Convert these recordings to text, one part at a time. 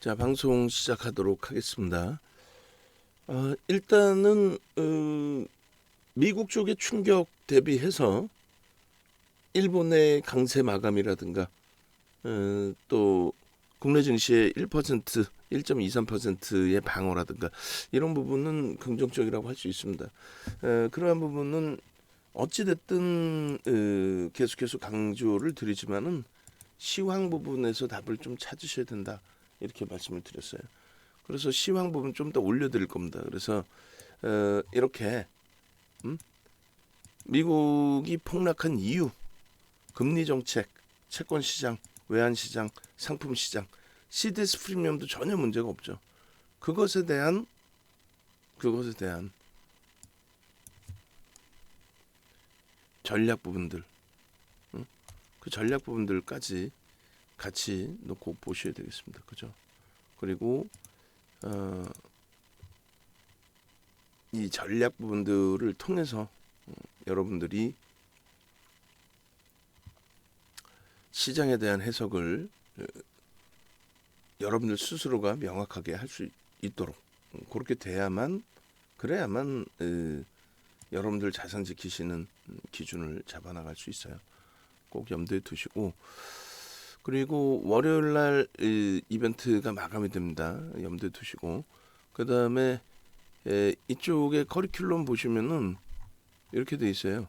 자, 방송 시작하도록 하겠습니다. 일단은 미국 쪽의 충격 대비해서 일본의 강세 마감이라든가 또 국내 증시의 1%, 1.23%의 방어라든가 이런 부분은 긍정적이라고 할 수 있습니다. 그러한 부분은 어찌됐든 계속해서 강조를 드리지만은 시황 부분에서 답을 좀 찾으셔야 된다, 이렇게 말씀을 드렸어요. 그래서 시황 부분 좀 더 올려드릴 겁니다. 그래서 이렇게 미국이 폭락한 이유, 금리 정책, 채권 시장, 외환 시장, 상품 시장, CDS 프리미엄도 전혀 문제가 없죠. 그것에 대한 전략 부분들, 그 전략 부분들까지 같이 놓고 보셔야 되겠습니다. 그죠? 그리고 이 전략 부분들을 통해서 여러분들이 시장에 대한 해석을 여러분들 스스로가 명확하게 할 수 있도록 그렇게 그래야만 여러분들 자산 지키시는 기준을 잡아나갈 수 있어요. 꼭 염두에 두시고, 그리고 월요일 날 이벤트가 마감이 됩니다. 염두에 두시고, 그 다음에 이쪽에 커리큘럼 보시면은 이렇게 돼 있어요.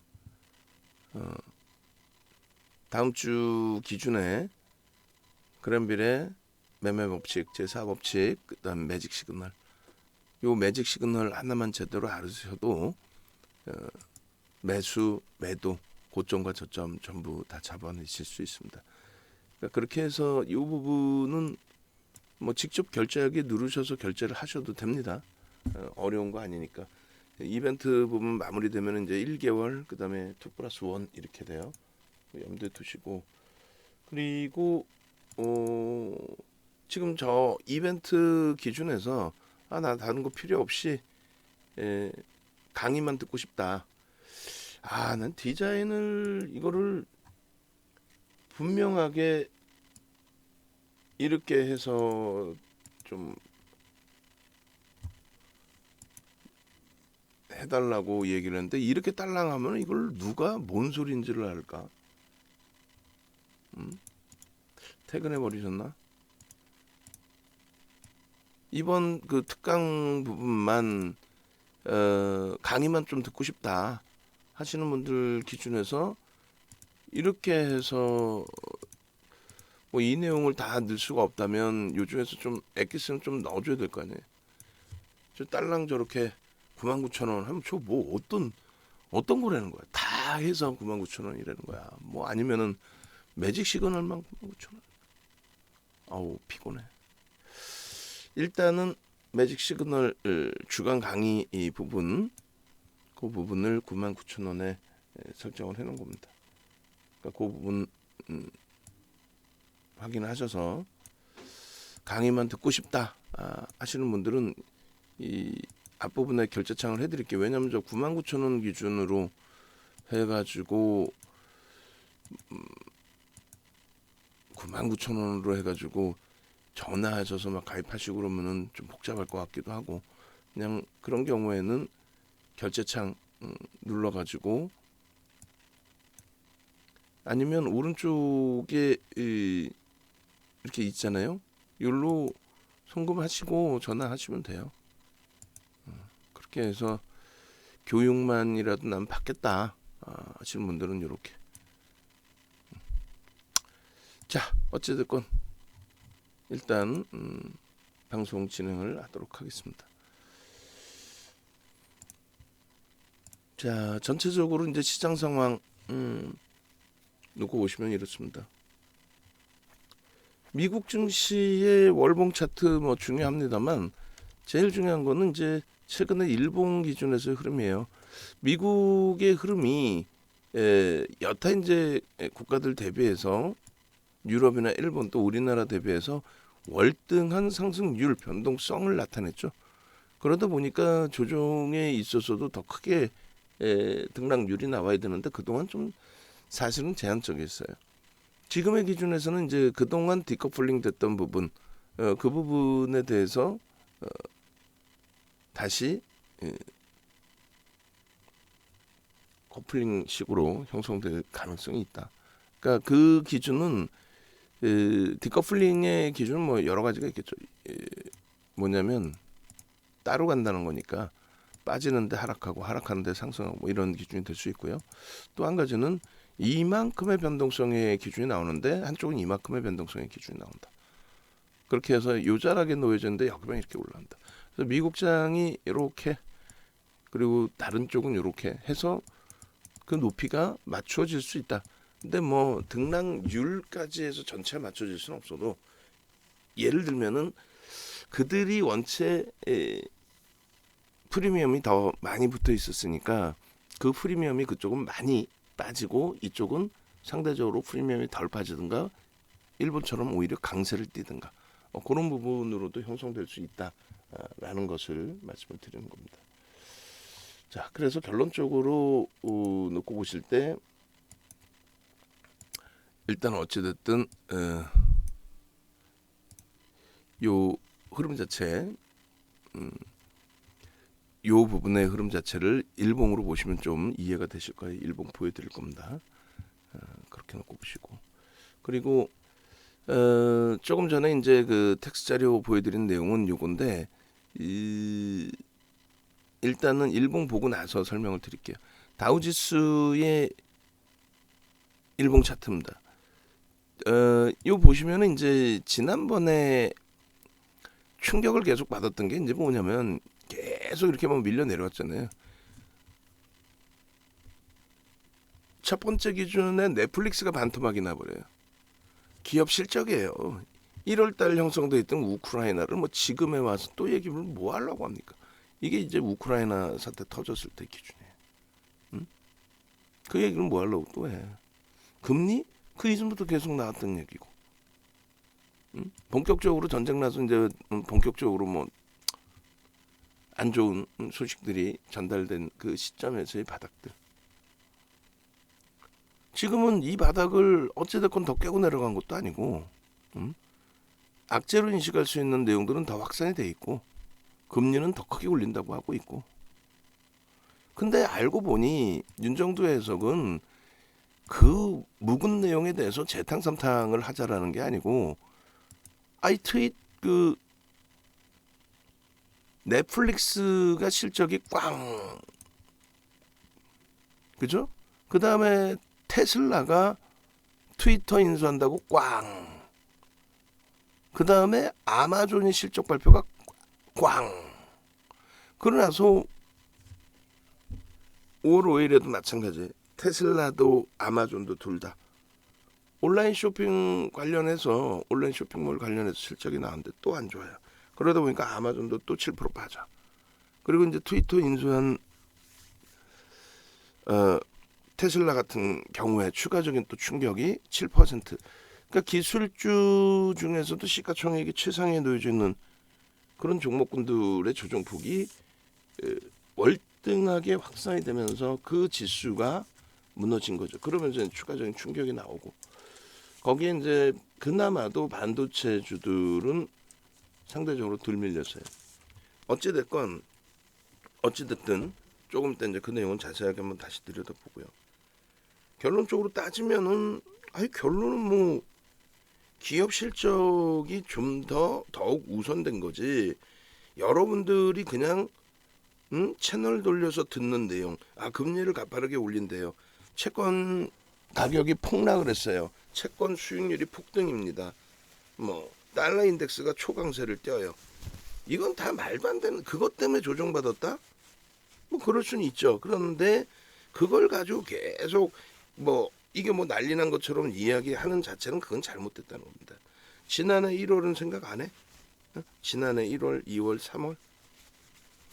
다음 주 기준에 그랜빌의 매매 법칙, 제4법칙, 그 다음 매직 시그널, 요 매직 시그널 하나만 제대로 알으셔도 매수, 매도, 고점과 저점 전부 다 잡아내실 수 있습니다. 그러니까 그렇게 해서 이 부분은 뭐 직접 결제하기 누르셔서 결제를 하셔도 됩니다. 어려운 거 아니니까. 이벤트 부분 마무리되면 이제 1개월, 그 다음에 2+1 이렇게 돼요. 염두에 두시고, 그리고 지금 저 이벤트 기준에서 나 다른 거 필요 없이 강의만 듣고 싶다. 난 디자인을 이거를 분명하게 이렇게 해서 좀 해달라고 얘기를 했는데, 이렇게 딸랑하면 이걸 누가 뭔 소리인지를 알까? 퇴근해 버리셨나? 이번 그 특강 부분만 강의만 좀 듣고 싶다 하시는 분들 기준에서 이렇게 해서 뭐 이 내용을 다 넣을 수가 없다면 요즘에서 좀 엑기스는 좀 넣어줘야 될 거 아니에요. 저 딸랑 저렇게 99,000원 하면 저 뭐 어떤 거라는 거야. 다 해서 99,000원이라는 거야. 뭐 아니면은 매직 시그널만 99,000원. 아우 피곤해. 일단은 매직 시그널 주간 강의 이 부분, 그 부분을 99,000원에 설정을 해놓은 겁니다. 그러니까 그 부분 확인하셔서 강의만 듣고 싶다 하시는 분들은 이 앞부분에 결제창을 해드릴게요. 왜냐하면 저 99,000원 기준으로 해가지고 99,000원으로 해가지고 전화하셔서 막 가입하시고 그러면은 좀 복잡할 것 같기도 하고, 그냥 그런 경우에는 결제창 눌러가지고, 아니면 오른쪽에 이렇게 있잖아요. 이걸로 송금하시고 전화하시면 돼요. 그렇게 해서 교육만이라도 난 받겠다 하시는 분들은 이렇게. 자, 어찌됐건 일단 방송 진행을 하도록 하겠습니다. 자, 전체적으로 이제 시장 상황 놓고 보시면 이렇습니다. 미국 증시의 월봉 차트 뭐 중요합니다만, 제일 중요한 거는 이제 최근에 일봉 기준에서의 흐름이에요. 미국의 흐름이 여타 이제 국가들 대비해서 유럽이나 일본 또 우리나라 대비해서 월등한 상승률 변동성을 나타냈죠. 그러다 보니까 조정에 있어서도 더 크게 등락률이 나와야 되는데 그동안 좀 사실은 제한적이었어요. 지금의 기준에서는 이제 그동안 디커플링 됐던 부분, 그 부분에 대해서 다시 커플링식으로 형성될 가능성이 있다. 그러니까 그 기준은 디커플링의 기준은 뭐 여러 가지가 있겠죠. 뭐냐면 따로 간다는 거니까 빠지는데 하락하고 하락하는데 상승하고 뭐 이런 기준이 될 수 있고요. 또 한 가지는 이만큼의 변동성의 기준이 나오는데 한쪽은 이만큼의 변동성의 기준이 나온다. 그렇게 해서 요자락에 놓여졌는데 여기만 이렇게 올라간다. 그래서 미국장이 이렇게 그리고 다른 쪽은 이렇게 해서 그 높이가 맞춰질 수 있다. 근데 뭐 등락률까지 해서 전체가 맞춰질 수는 없어도 예를 들면은 그들이 원체 프리미엄이 더 많이 붙어 있었으니까 그 프리미엄이 그쪽은 많이 빠지고 이쪽은 상대적으로 프리미엄이 덜 빠지든가 일본처럼 오히려 강세를 띠든가 그런 부분으로도 형성될 수 있다라는 것을 말씀을 드리는 겁니다. 자, 그래서 결론적으로 놓고 보실 때 일단 어찌됐든 요 흐름 자체 요 부분의 흐름 자체를 일봉으로 보시면 좀 이해가 되실 거예요. 일봉 보여드릴 겁니다. 그렇게 놓고 보시고 그리고 조금 전에 이제 그 텍스트 자료 보여드린 내용은 요건데 일단은 일봉 보고 나서 설명을 드릴게요. 다우지수의 일봉 차트입니다. 요 보시면은 이제 지난번에 충격을 계속 받았던 게 이제 뭐냐면 계속 이렇게 막 밀려 내려왔잖아요. 첫 번째 기준에 넷플릭스가 반토막이 나버려요. 기업 실적이에요. 1월달 형성돼 있던 우크라이나를 뭐 지금에 와서 또 얘기를 뭐 하려고 합니까? 이게 이제 우크라이나 사태 터졌을 때 기준이에요. 응? 그 얘기를 뭐 하려고 또 해? 금리? 그 이전부터 계속 나왔던 얘기고. 응? 본격적으로 전쟁 나서 이제 본격적으로 뭐 안 좋은 소식들이 전달된 그 시점에서의 바닥들. 지금은 이 바닥을 어찌됐건 더 깨고 내려간 것도 아니고 악재로 인식할 수 있는 내용들은 더 확산이 돼 있고 금리는 더 크게 올린다고 하고 있고 근데 알고 보니 윤정두 해석은 그 묵은 내용에 대해서 재탕삼탕을 하자라는 게 아니고 아이 트윗 그 넷플릭스가 실적이 꽝 그죠? 그 다음에 테슬라가 트위터 인수한다고 꽝. 그 다음에 아마존이 실적 발표가 꽝. 그러나서 5월 5일에도 마찬가지. 테슬라도 아마존도 둘 다 온라인 쇼핑 관련해서 온라인 쇼핑몰 관련해서 실적이 나왔는데 또 안 좋아요. 그러다 보니까 아마존도 또 7% 빠져. 그리고 이제 트위터 인수한 테슬라 같은 경우에 추가적인 또 충격이 7%. 그러니까 기술주 중에서도 시가총액이 최상위에 놓여져 있는 그런 종목군들의 조정폭이 월등하게 확산이 되면서 그 지수가 무너진 거죠. 그러면서 추가적인 충격이 나오고 거기에 이제 그나마도 반도체주들은 상대적으로 덜 밀렸어요. 어찌됐든 조금 이따 이제 그 내용은 자세하게 한번 다시 들여다보고요. 결론적으로 따지면은 결론은 뭐 기업 실적이 좀 더욱 우선된 거지. 여러분들이 그냥 채널 돌려서 듣는 내용. 금리를 가파르게 올린대요. 채권 가격이 폭락을 했어요. 채권 수익률이 폭등입니다. 뭐 달러 인덱스가 초강세를 띄어요. 이건 다 말도 안 되는 그것 때문에 조정받았다? 뭐 그럴 수는 있죠. 그런데 그걸 가지고 계속 뭐 이게 뭐 난리 난 것처럼 이야기하는 자체는 그건 잘못됐다는 겁니다. 지난해 1월은 생각 안 해? 지난해 1월, 2월, 3월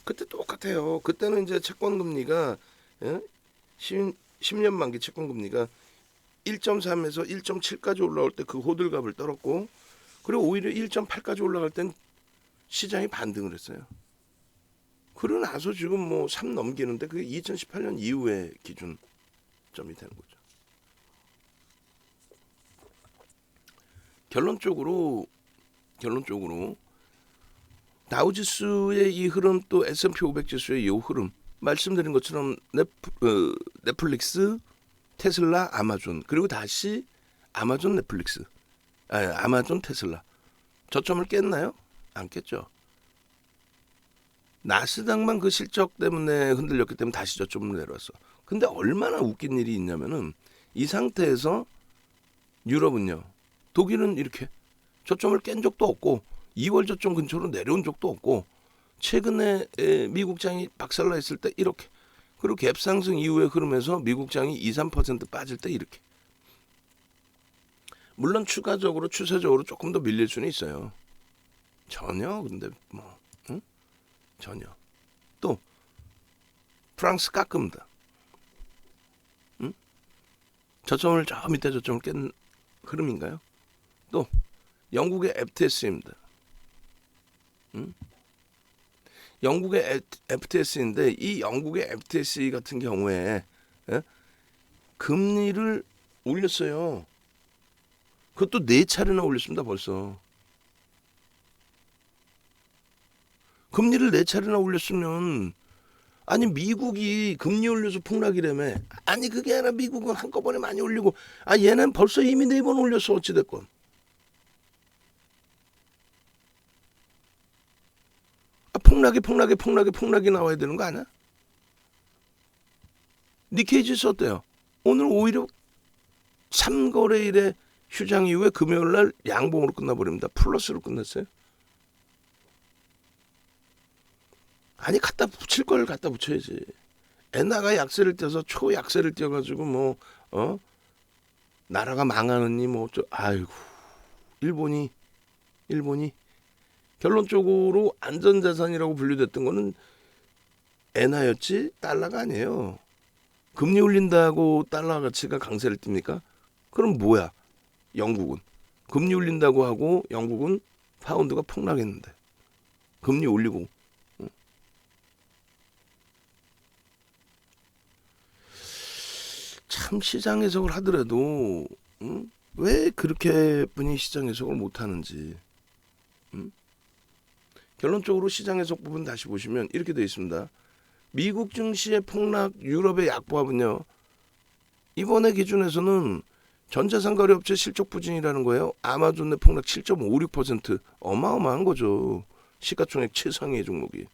그때 똑같아요. 그때는 이제 채권 금리가 10년 만기 채권 금리가 1.3에서 1.7까지 올라올 때 그 호들갑을 떨었고 그리고 오히려 1.8까지 올라갈 땐 시장이 반등을 했어요. 그러고 나서 지금 뭐 3 넘기는데 그게 2018년 이후의 기준점이 되는 거죠. 결론적으로 결론적으로 다우지수의 이 흐름 또 S&P 500 지수의 이 흐름 말씀드린 것처럼 넷플릭스, 테슬라, 아마존 그리고 다시 아마존 넷플릭스, 아마존 테슬라 저점을 깼나요? 안 깼죠. 나스닥만 그 실적 때문에 흔들렸기 때문에 다시 저점으로 내려왔어. 근데 얼마나 웃긴 일이 있냐면은 이 상태에서 유럽은요, 독일은 이렇게 저점을 깬 적도 없고 2월 저점 근처로 내려온 적도 없고 최근에 미국장이 박살나 있을 때 이렇게, 그리고 갭 상승 이후의 흐름에서 미국장이 2-3% 빠질 때 이렇게. 물론 추가적으로 추세적으로 조금 더 밀릴 수는 있어요. 전혀. 근데 뭐 전혀. 또 프랑스 깎습니다. 저점을 저 밑에 저점을 깬 흐름인가요? 또 영국의 FTSE입니다. 영국의 FTSE인데 이 영국의 FTSE 같은 경우에 금리를 올렸어요. 그것도 4차례나 올렸습니다. 벌써. 금리를 4차례나 올렸으면, 아니 미국이 금리 올려서 폭락이라며. 아니 그게 아니라 미국은 한꺼번에 많이 올리고, 얘는 벌써 이미 4번 올렸어. 어찌됐건. 폭락이 나와야 되는 거 아니야? 니케이 지수 어때요? 오늘 오히려 3거래일에 휴장 이후에 금요일날 양봉으로 끝나버립니다. 플러스로 끝났어요. 아니 갖다 붙일 걸 갖다 붙여야지. 엔화가 약세를 떼서 초약세를 떼어가지고 나라가 망하느니 아이고 일본이 결론적으로 안전자산이라고 분류됐던 거는 엔화였지 달러가 아니에요. 금리 올린다고 달러 가치가 강세를 띱니까? 그럼 뭐야? 영국은 금리 올린다고 하고 영국은 파운드가 폭락했는데 금리 올리고. 참 시장 해석을 하더라도 왜 그렇게 분이 시장 해석을 못하는지. 결론적으로 시장 해석 부분 다시 보시면 이렇게 되어 있습니다. 미국 증시의 폭락, 유럽의 약보합은요, 이번에 기준에서는 전자상 거래업체 실적 부진이라는 거예요. 아마존의 폭락 7.56%, 어마어마한 거죠. 시가총액 최상위의 종목이.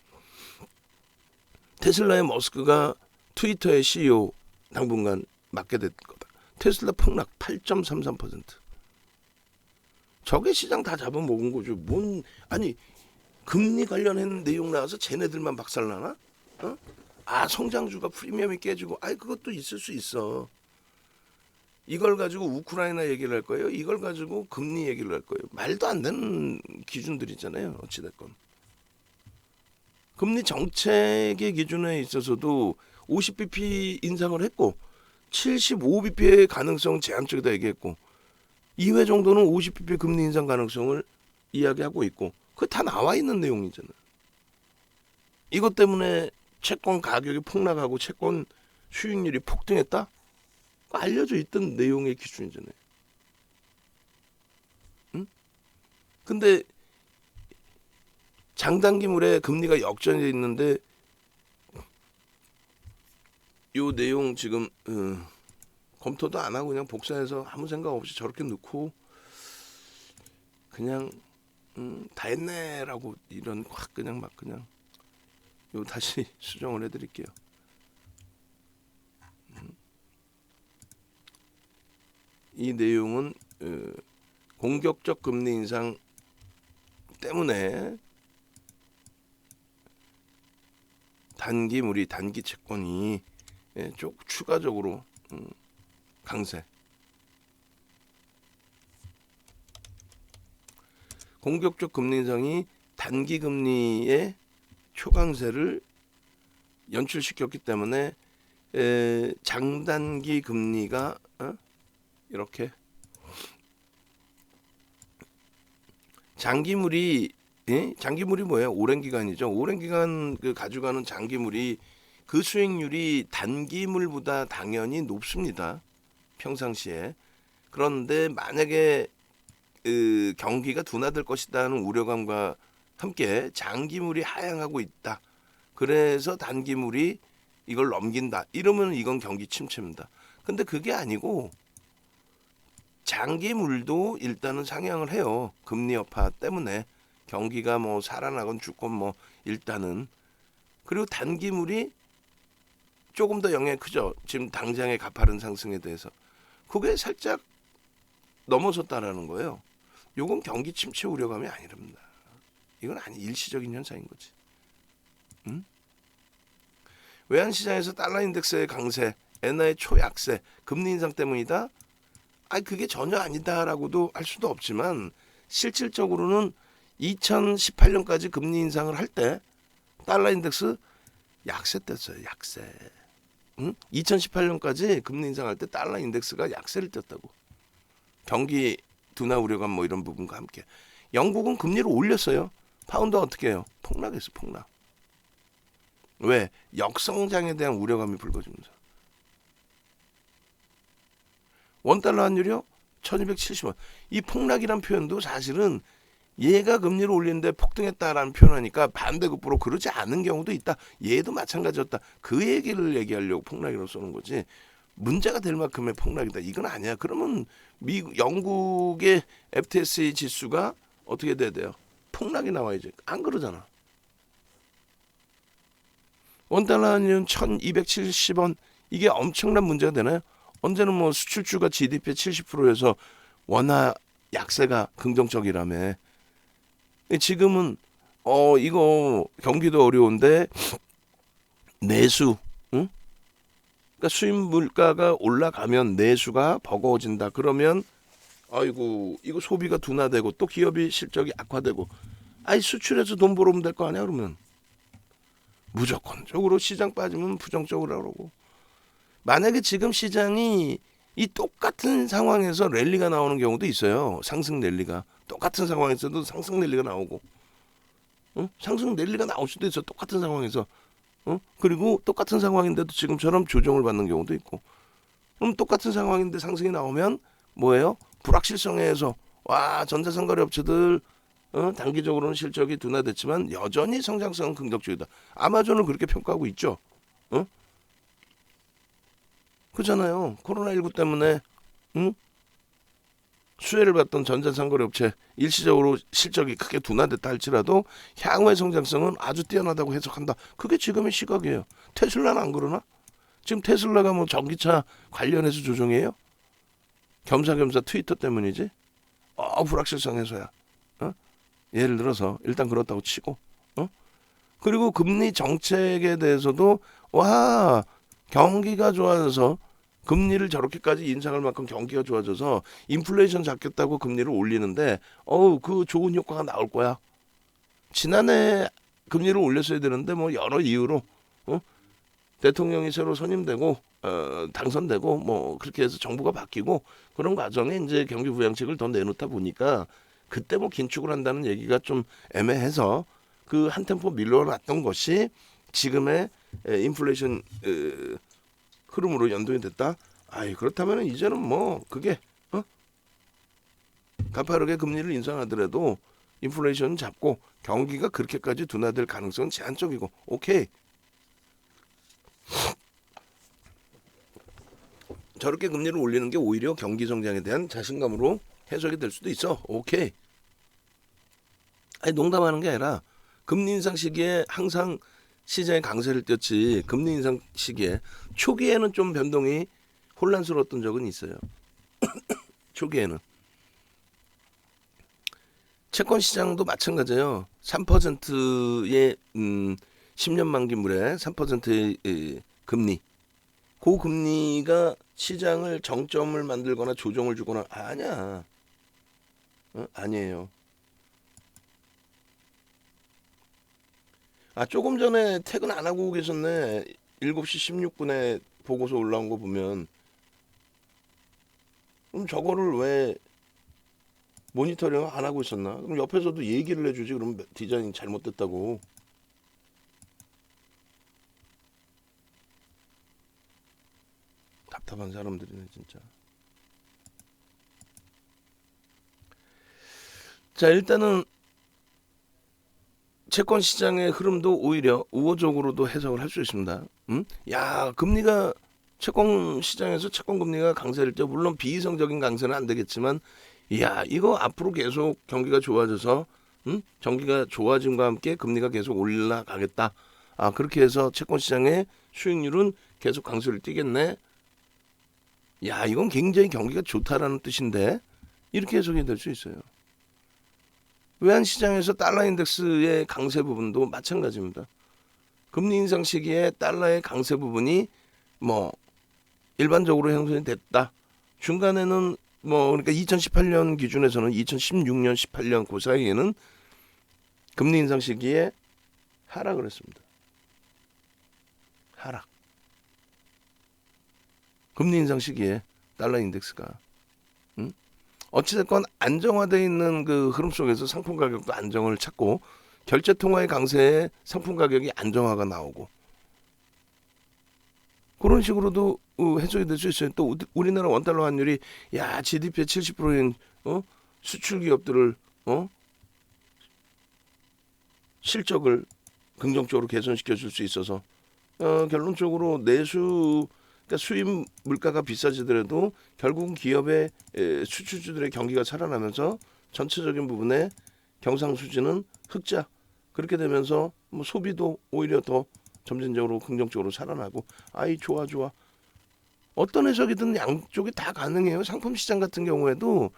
테슬라의 머스크가 트위터의 CEO 당분간 맡게 될 거다. 테슬라 폭락 8.33%. 저게 시장 다 잡아먹은 거죠. 아니 금리 관련한 내용 나와서 쟤네들만 박살나나? 성장주가 프리미엄이 깨지고, 그것도 있을 수 있어. 이걸 가지고 우크라이나 얘기를 할 거예요. 이걸 가지고 금리 얘기를 할 거예요. 말도 안 되는 기준들이잖아요. 어찌됐건. 금리 정책의 기준에 있어서도 50bp 인상을 했고 75bp의 가능성 제한 쪽에다 얘기했고 2회 정도는 50bp 금리 인상 가능성을 이야기하고 있고, 그거 다 나와 있는 내용이잖아요. 이것 때문에 채권 가격이 폭락하고 채권 수익률이 폭등했다? 알려져 있던 내용의 기준이잖아요. 근데 장단기물에 금리가 역전이 있는데 요 내용 지금 검토도 안 하고 그냥 복사해서 아무 생각 없이 저렇게 넣고 그냥 다 했네라고 이런 확 그냥 요 다시 수정을 해드릴게요. 이 내용은 공격적 금리 인상 때문에 단기 채권이 좀 추가적으로 강세. 공격적 금리 인상이 단기 금리의 초강세를 연출시켰기 때문에 장단기 금리가 이렇게 장기물이 뭐예요? 오랜 기간이죠. 오랜 기간 가져가는 장기물이 그 수익률이 단기물보다 당연히 높습니다. 평상시에. 그런데 만약에 경기가 둔화될 것이라는 우려감과 함께 장기물이 하향하고 있다. 그래서 단기물이 이걸 넘긴다. 이러면 이건 경기 침체입니다. 근데 그게 아니고 장기물도 일단은 상향을 해요. 금리 여파 때문에 경기가 뭐 살아나건 죽건 뭐 일단은. 그리고 단기물이 조금 더 영향이 크죠. 지금 당장의 가파른 상승에 대해서. 그게 살짝 넘어섰다라는 거예요. 요건 경기 침체 우려감이 아니랍니다. 이건 일시적인 현상인 거지. 응? 외환시장에서 달러 인덱스의 강세, 엔화의 초약세, 금리 인상 때문이다. 그게 전혀 아니다라고도 할 수도 없지만 실질적으로는 2018년까지 금리 인상을 할 때 달러 인덱스 약세 뗐어요. 약세. 응? 2018년까지 금리 인상할 때 달러 인덱스가 약세를 뗐다고. 경기 둔화 우려감 뭐 이런 부분과 함께. 영국은 금리를 올렸어요. 파운드 어떻게 해요? 폭락했어. 폭락. 왜? 역성장에 대한 우려감이 불거지면서. 원달러 환율이요? 1270원. 이 폭락이란 표현도 사실은 얘가 금리를 올리는데 폭등했다라는 표현하니까 반대급부로 그러지 않은 경우도 있다. 얘도 마찬가지였다. 그 얘기를 얘기하려고 폭락이라고 쓰는 거지. 문제가 될 만큼의 폭락이다. 이건 아니야. 그러면 영국의 FTSE 지수가 어떻게 돼야 돼요? 폭락이 나와야지. 안 그러잖아. 원달러 환율은 1270원. 이게 엄청난 문제가 되나요? 언제는 뭐 수출주가 GDP의 70%에서 원화 약세가 긍정적이라며. 지금은 이거 경기도 어려운데 내수, 응? 그러니까 수입 물가가 올라가면 내수가 버거워진다. 그러면 아이고 이거 소비가 둔화되고 또 기업이 실적이 악화되고 수출해서 돈 벌어오면 될 거 아니야. 그러면 무조건적으로 시장 빠지면 부정적으로 그러고. 만약에 지금 시장이 이 똑같은 상황에서 랠리가 나오는 경우도 있어요. 상승 랠리가. 똑같은 상황에서도 상승 랠리가 나오고. 상승 랠리가 나올 수도 있어. 똑같은 상황에서. 그리고 똑같은 상황인데도 지금처럼 조정을 받는 경우도 있고. 그럼 똑같은 상황인데 상승이 나오면 뭐예요? 불확실성에서 전자상거래 업체들 단기적으로는 실적이 둔화됐지만 여전히 성장성은 긍정적이다. 아마존을 그렇게 평가하고 있죠. 그잖아요. 코로나19 때문에 수혜를 받던 전자상거래 업체 일시적으로 실적이 크게 둔화됐다 할지라도 향후의 성장성은 아주 뛰어나다고 해석한다. 그게 지금의 시각이에요. 테슬라는 안 그러나? 지금 테슬라가 뭐 전기차 관련해서 조정해요? 겸사겸사 트위터 때문이지? 불확실성 해소야. 예를 들어서 일단 그렇다고 치고. 그리고 금리 정책에 대해서도 경기가 좋아져서 금리를 저렇게까지 인상할 만큼 경기가 좋아져서 인플레이션 잡겠다고 금리를 올리는데 그 좋은 효과가 나올 거야. 지난해 금리를 올렸어야 되는데 뭐 여러 이유로 대통령이 새로 선임되고 당선되고 뭐 그렇게 해서 정부가 바뀌고 그런 과정에 이제 경기 부양책을 더 내놓다 보니까 그때 뭐 긴축을 한다는 얘기가 좀 애매해서 그 한 템포 밀려났던 것이 지금의 인플레이션 흐름으로 연동이 됐다. 그렇다면 이제는 뭐 그게 가파르게 금리를 인상하더라도 인플레이션 잡고 경기가 그렇게까지 둔화될 가능성은 제한적이고 오케이. 저렇게 금리를 올리는 게 오히려 경기 성장에 대한 자신감으로 해석이 될 수도 있어. 오케이. 농담하는 게 아니라 금리 인상 시기에 항상 시장에 강세를 띄었지 금리 인상 시기에 초기에는 좀 변동이 혼란스러웠던 적은 있어요. 초기에는. 채권 시장도 마찬가지예요. 3%의 10년 만기물에 3%의 금리. 그 금리가 시장을 정점을 만들거나 조정을 주거나 아니야. 아니에요. 조금 전에 퇴근 안 하고 계셨네. 7시 16분에 보고서 올라온 거 보면 그럼 저거를 왜 모니터링 안 하고 있었나? 그럼 옆에서도 얘기를 해주지. 그럼 디자인 잘못됐다고. 답답한 사람들이네 진짜. 자, 일단은 채권 시장의 흐름도 오히려 우호적으로도 해석을 할 수 있습니다. 야, 금리가 채권 시장에서 채권 금리가 강세일 때 물론 비이성적인 강세는 안 되겠지만, 야, 이거 앞으로 계속 경기가 좋아져서 경기가 좋아짐과 함께 금리가 계속 올라가겠다. 아, 그렇게 해서 채권 시장의 수익률은 계속 강세를 띠겠네. 야, 이건 굉장히 경기가 좋다라는 뜻인데 이렇게 해석이 될 수 있어요. 외환시장에서 달러 인덱스의 강세 부분도 마찬가지입니다. 금리 인상 시기에 달러의 강세 부분이 뭐 일반적으로 형성이 됐다. 중간에는 뭐 그러니까 2018년 기준에서는 2016년, 18년 그 사이에는 금리 인상 시기에 하락을 했습니다. 하락. 금리 인상 시기에 달러 인덱스가 어찌됐건 안정화되어 있는 그 흐름 속에서 상품 가격도 안정을 찾고 결제 통화의 강세에 상품 가격이 안정화가 나오고 그런 식으로도 해석이 될 수 있어요. 또 우리나라 원달러 환율이 야 GDP의 70%인 수출 기업들을 실적을 긍정적으로 개선시켜 줄 수 있어서 결론적으로 내수 그러니까 수입 물가가 비싸지더라도 결국은 기업의 수출주들의 경기가 살아나면서 전체적인 부분에 경상수지는 흑자 그렇게 되면서 뭐 소비도 오히려 더 점진적으로 긍정적으로 살아나고 아이 좋아 어떤 해석이든 양쪽이 다 가능해요. 상품 시장 같은 경우에도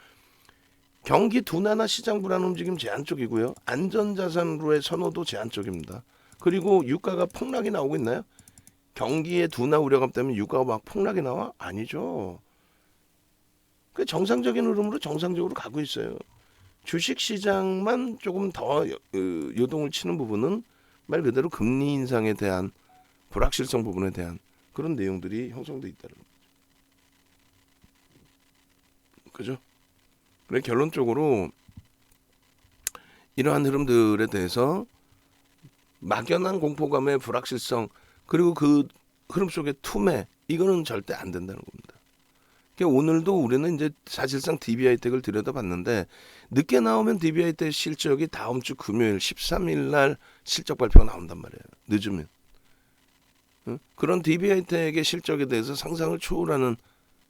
경기 둔화나 시장 불안 움직임 제한적이고요. 안전자산으로의 선호도 제한적입니다. 그리고 유가가 폭락이 나오고 있나요? 경기의 둔화 우려감 때문에 유가가 막 폭락이 나와? 아니죠. 그 정상적인 흐름으로 정상적으로 가고 있어요. 주식시장만 조금 더 요동을 치는 부분은 말 그대로 금리 인상에 대한 불확실성 부분에 대한 그런 내용들이 형성돼 있다는 거죠. 그죠? 그래 결론적으로 이러한 흐름들에 대해서 막연한 공포감의 불확실성 그리고 그 흐름 속의 투매 이거는 절대 안 된다는 겁니다. 그러니까 오늘도 우리는 이제 사실상 DBI텍을 들여다봤는데 늦게 나오면 DBI텍 실적이 다음 주 금요일 13일 날 실적 발표가 나온단 말이에요. 늦으면. 그런 DBI텍의 실적에 대해서 상상을 초월하는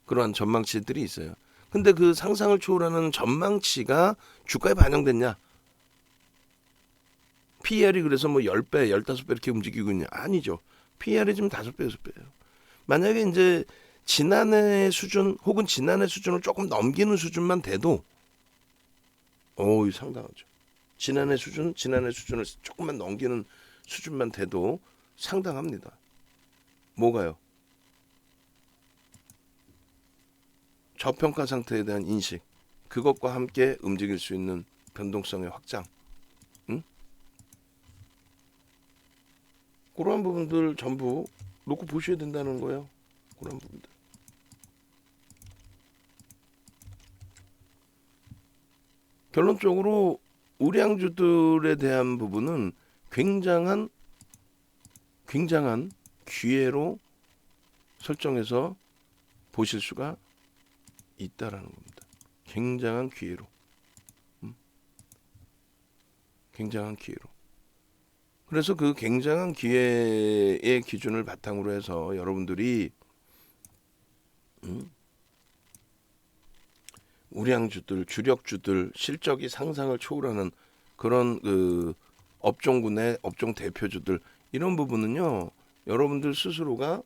그러한 전망치들이 있어요. 근데 그 상상을 초월하는 전망치가 주가에 반영됐냐? PER이 그래서 뭐 10배, 15배 이렇게 움직이고 있냐? 아니죠. PER이 지금 5배, 6배예요. 만약에 이제 지난해 수준 혹은 지난해 수준을 조금 넘기는 수준만 돼도 상당하죠. 지난해 수준을 조금만 넘기는 수준만 돼도 상당합니다. 뭐가요? 저평가 상태에 대한 인식 그것과 함께 움직일 수 있는 변동성의 확장 그러한 부분들 전부 놓고 보셔야 된다는 거예요. 그런 부분들. 결론적으로 우량주들에 대한 부분은 굉장한 기회로 설정해서 보실 수가 있다라는 겁니다. 굉장한 기회로. 굉장한 기회로. 그래서 그 굉장한 기회의 기준을 바탕으로 해서 여러분들이 우량주들, 주력주들 실적이 상상을 초월하는 그런 그 업종군의 업종 대표주들 이런 부분은요. 여러분들 스스로가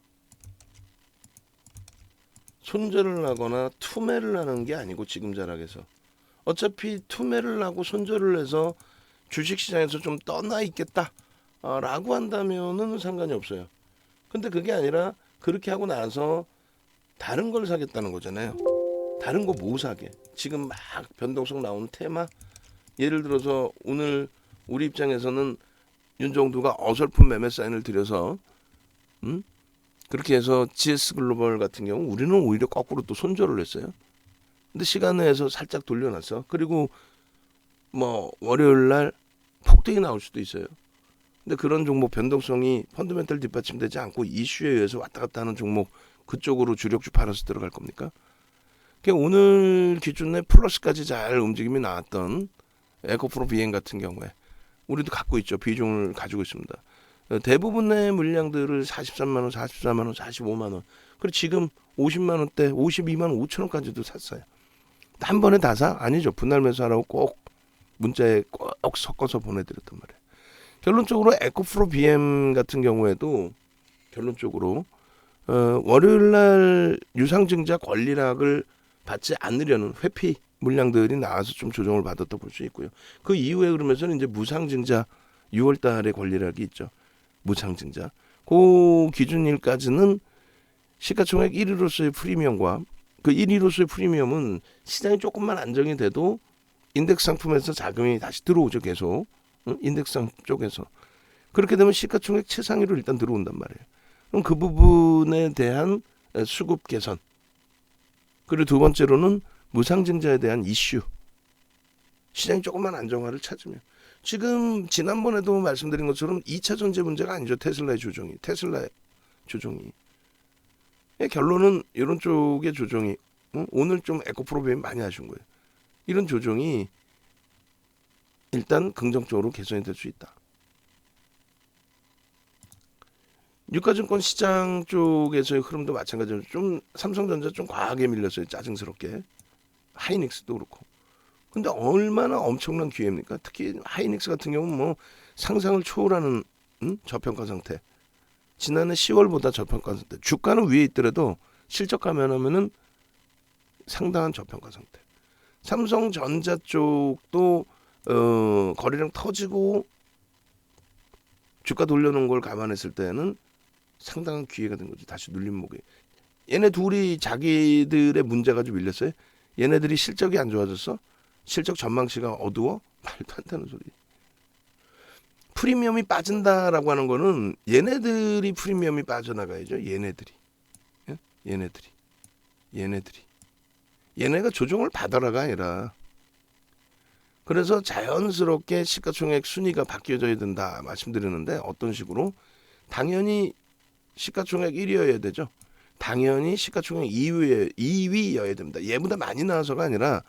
손절을 하거나 투매를 하는 게 아니고 지금 자락에서 어차피 투매를 하고 손절을 해서 주식시장에서 좀 떠나 있겠다 라고 한다면은 상관이 없어요. 근데 그게 아니라 그렇게 하고 나서 다른 걸 사겠다는 거잖아요. 다른 거 뭐 사게? 지금 막 변동성 나오는 테마 예를 들어서 오늘 우리 입장에서는 윤정두가 어설픈 매매 사인을 들여서 그렇게 해서 GS 글로벌 같은 경우 우리는 오히려 거꾸로 또 손절을 했어요. 근데 시간에서 살짝 돌려놨어. 그리고 뭐 월요일 날 폭등이 나올 수도 있어요. 근데 그런 종목 변동성이 펀더멘털 뒷받침되지 않고 이슈에 의해서 왔다 갔다 하는 종목 그쪽으로 주력주 팔아서 들어갈 겁니까? 오늘 기준에 플러스까지 잘 움직임이 나왔던 에코프로 BM 같은 경우에 우리도 갖고 있죠. 비중을 가지고 있습니다. 대부분의 물량들을 43만 원, 44만 원, 45만 원. 그리고 지금 50만 원대, 52만 5천 원까지도 샀어요. 한 번에 다 사? 아니죠. 분할 매수하라고 꼭 문자에 꼭 섞어서 보내드렸단 말이에요. 결론적으로 에코프로 BM 같은 경우에도 결론적으로 월요일날 유상증자 권리락을 받지 않으려는 회피 물량들이 나와서 좀 조정을 받았다 볼 수 있고요. 그 이후에 그러면서는 이제 무상증자 6월달에 권리락이 있죠. 무상증자. 그 기준일까지는 시가총액 1위로서의 프리미엄과 그 1위로서의 프리미엄은 시장이 조금만 안정이 돼도 인덱스 상품에서 자금이 다시 들어오죠. 계속 인덱스 쪽에서 그렇게 되면 시가총액 최상위로 일단 들어온단 말이에요. 그럼 그 부분에 대한 수급 개선 그리고 두 번째로는 무상증자에 대한 이슈 시장이 조금만 안정화를 찾으면 지금 지난번에도 말씀드린 것처럼 2차 전지 문제가 아니죠. 테슬라의 조정이 결론은 이런 쪽의 조정이 오늘 좀 에코프로비엠 많이 하신 거예요. 이런 조정이 일단 긍정적으로 개선이 될 수 있다. 유가증권 시장 쪽에서의 흐름도 마찬가지로 좀 삼성전자 좀 과하게 밀렸어요. 짜증스럽게. 하이닉스도 그렇고. 근데 얼마나 엄청난 기회입니까? 특히 하이닉스 같은 경우는 뭐 상상을 초월하는 저평가 상태. 지난해 10월보다 저평가 상태. 주가는 위에 있더라도 실적 감면하면은 상당한 저평가 상태. 삼성전자 쪽도 거래량 터지고 주가 돌려놓은 걸 감안했을 때는 상당한 기회가 된 거죠. 다시 눌림목이. 얘네 둘이 자기들의 문제가 좀 밀렸어요. 얘네들이 실적이 안 좋아졌어. 실적 전망치가 어두워. 말도 안 되는 소리. 프리미엄이 빠진다라고 하는 거는 얘네들이 프리미엄이 빠져나가야죠. 얘네들이. 얘네가 조정을 받아라가 아니라 그래서 자연스럽게 시가총액 순위가 바뀌어져야 된다 말씀드리는데 어떤 식으로? 당연히 시가총액 1위여야 되죠. 당연히 시가총액 2위여야 됩니다. 얘보다 많이 나와서가 아니라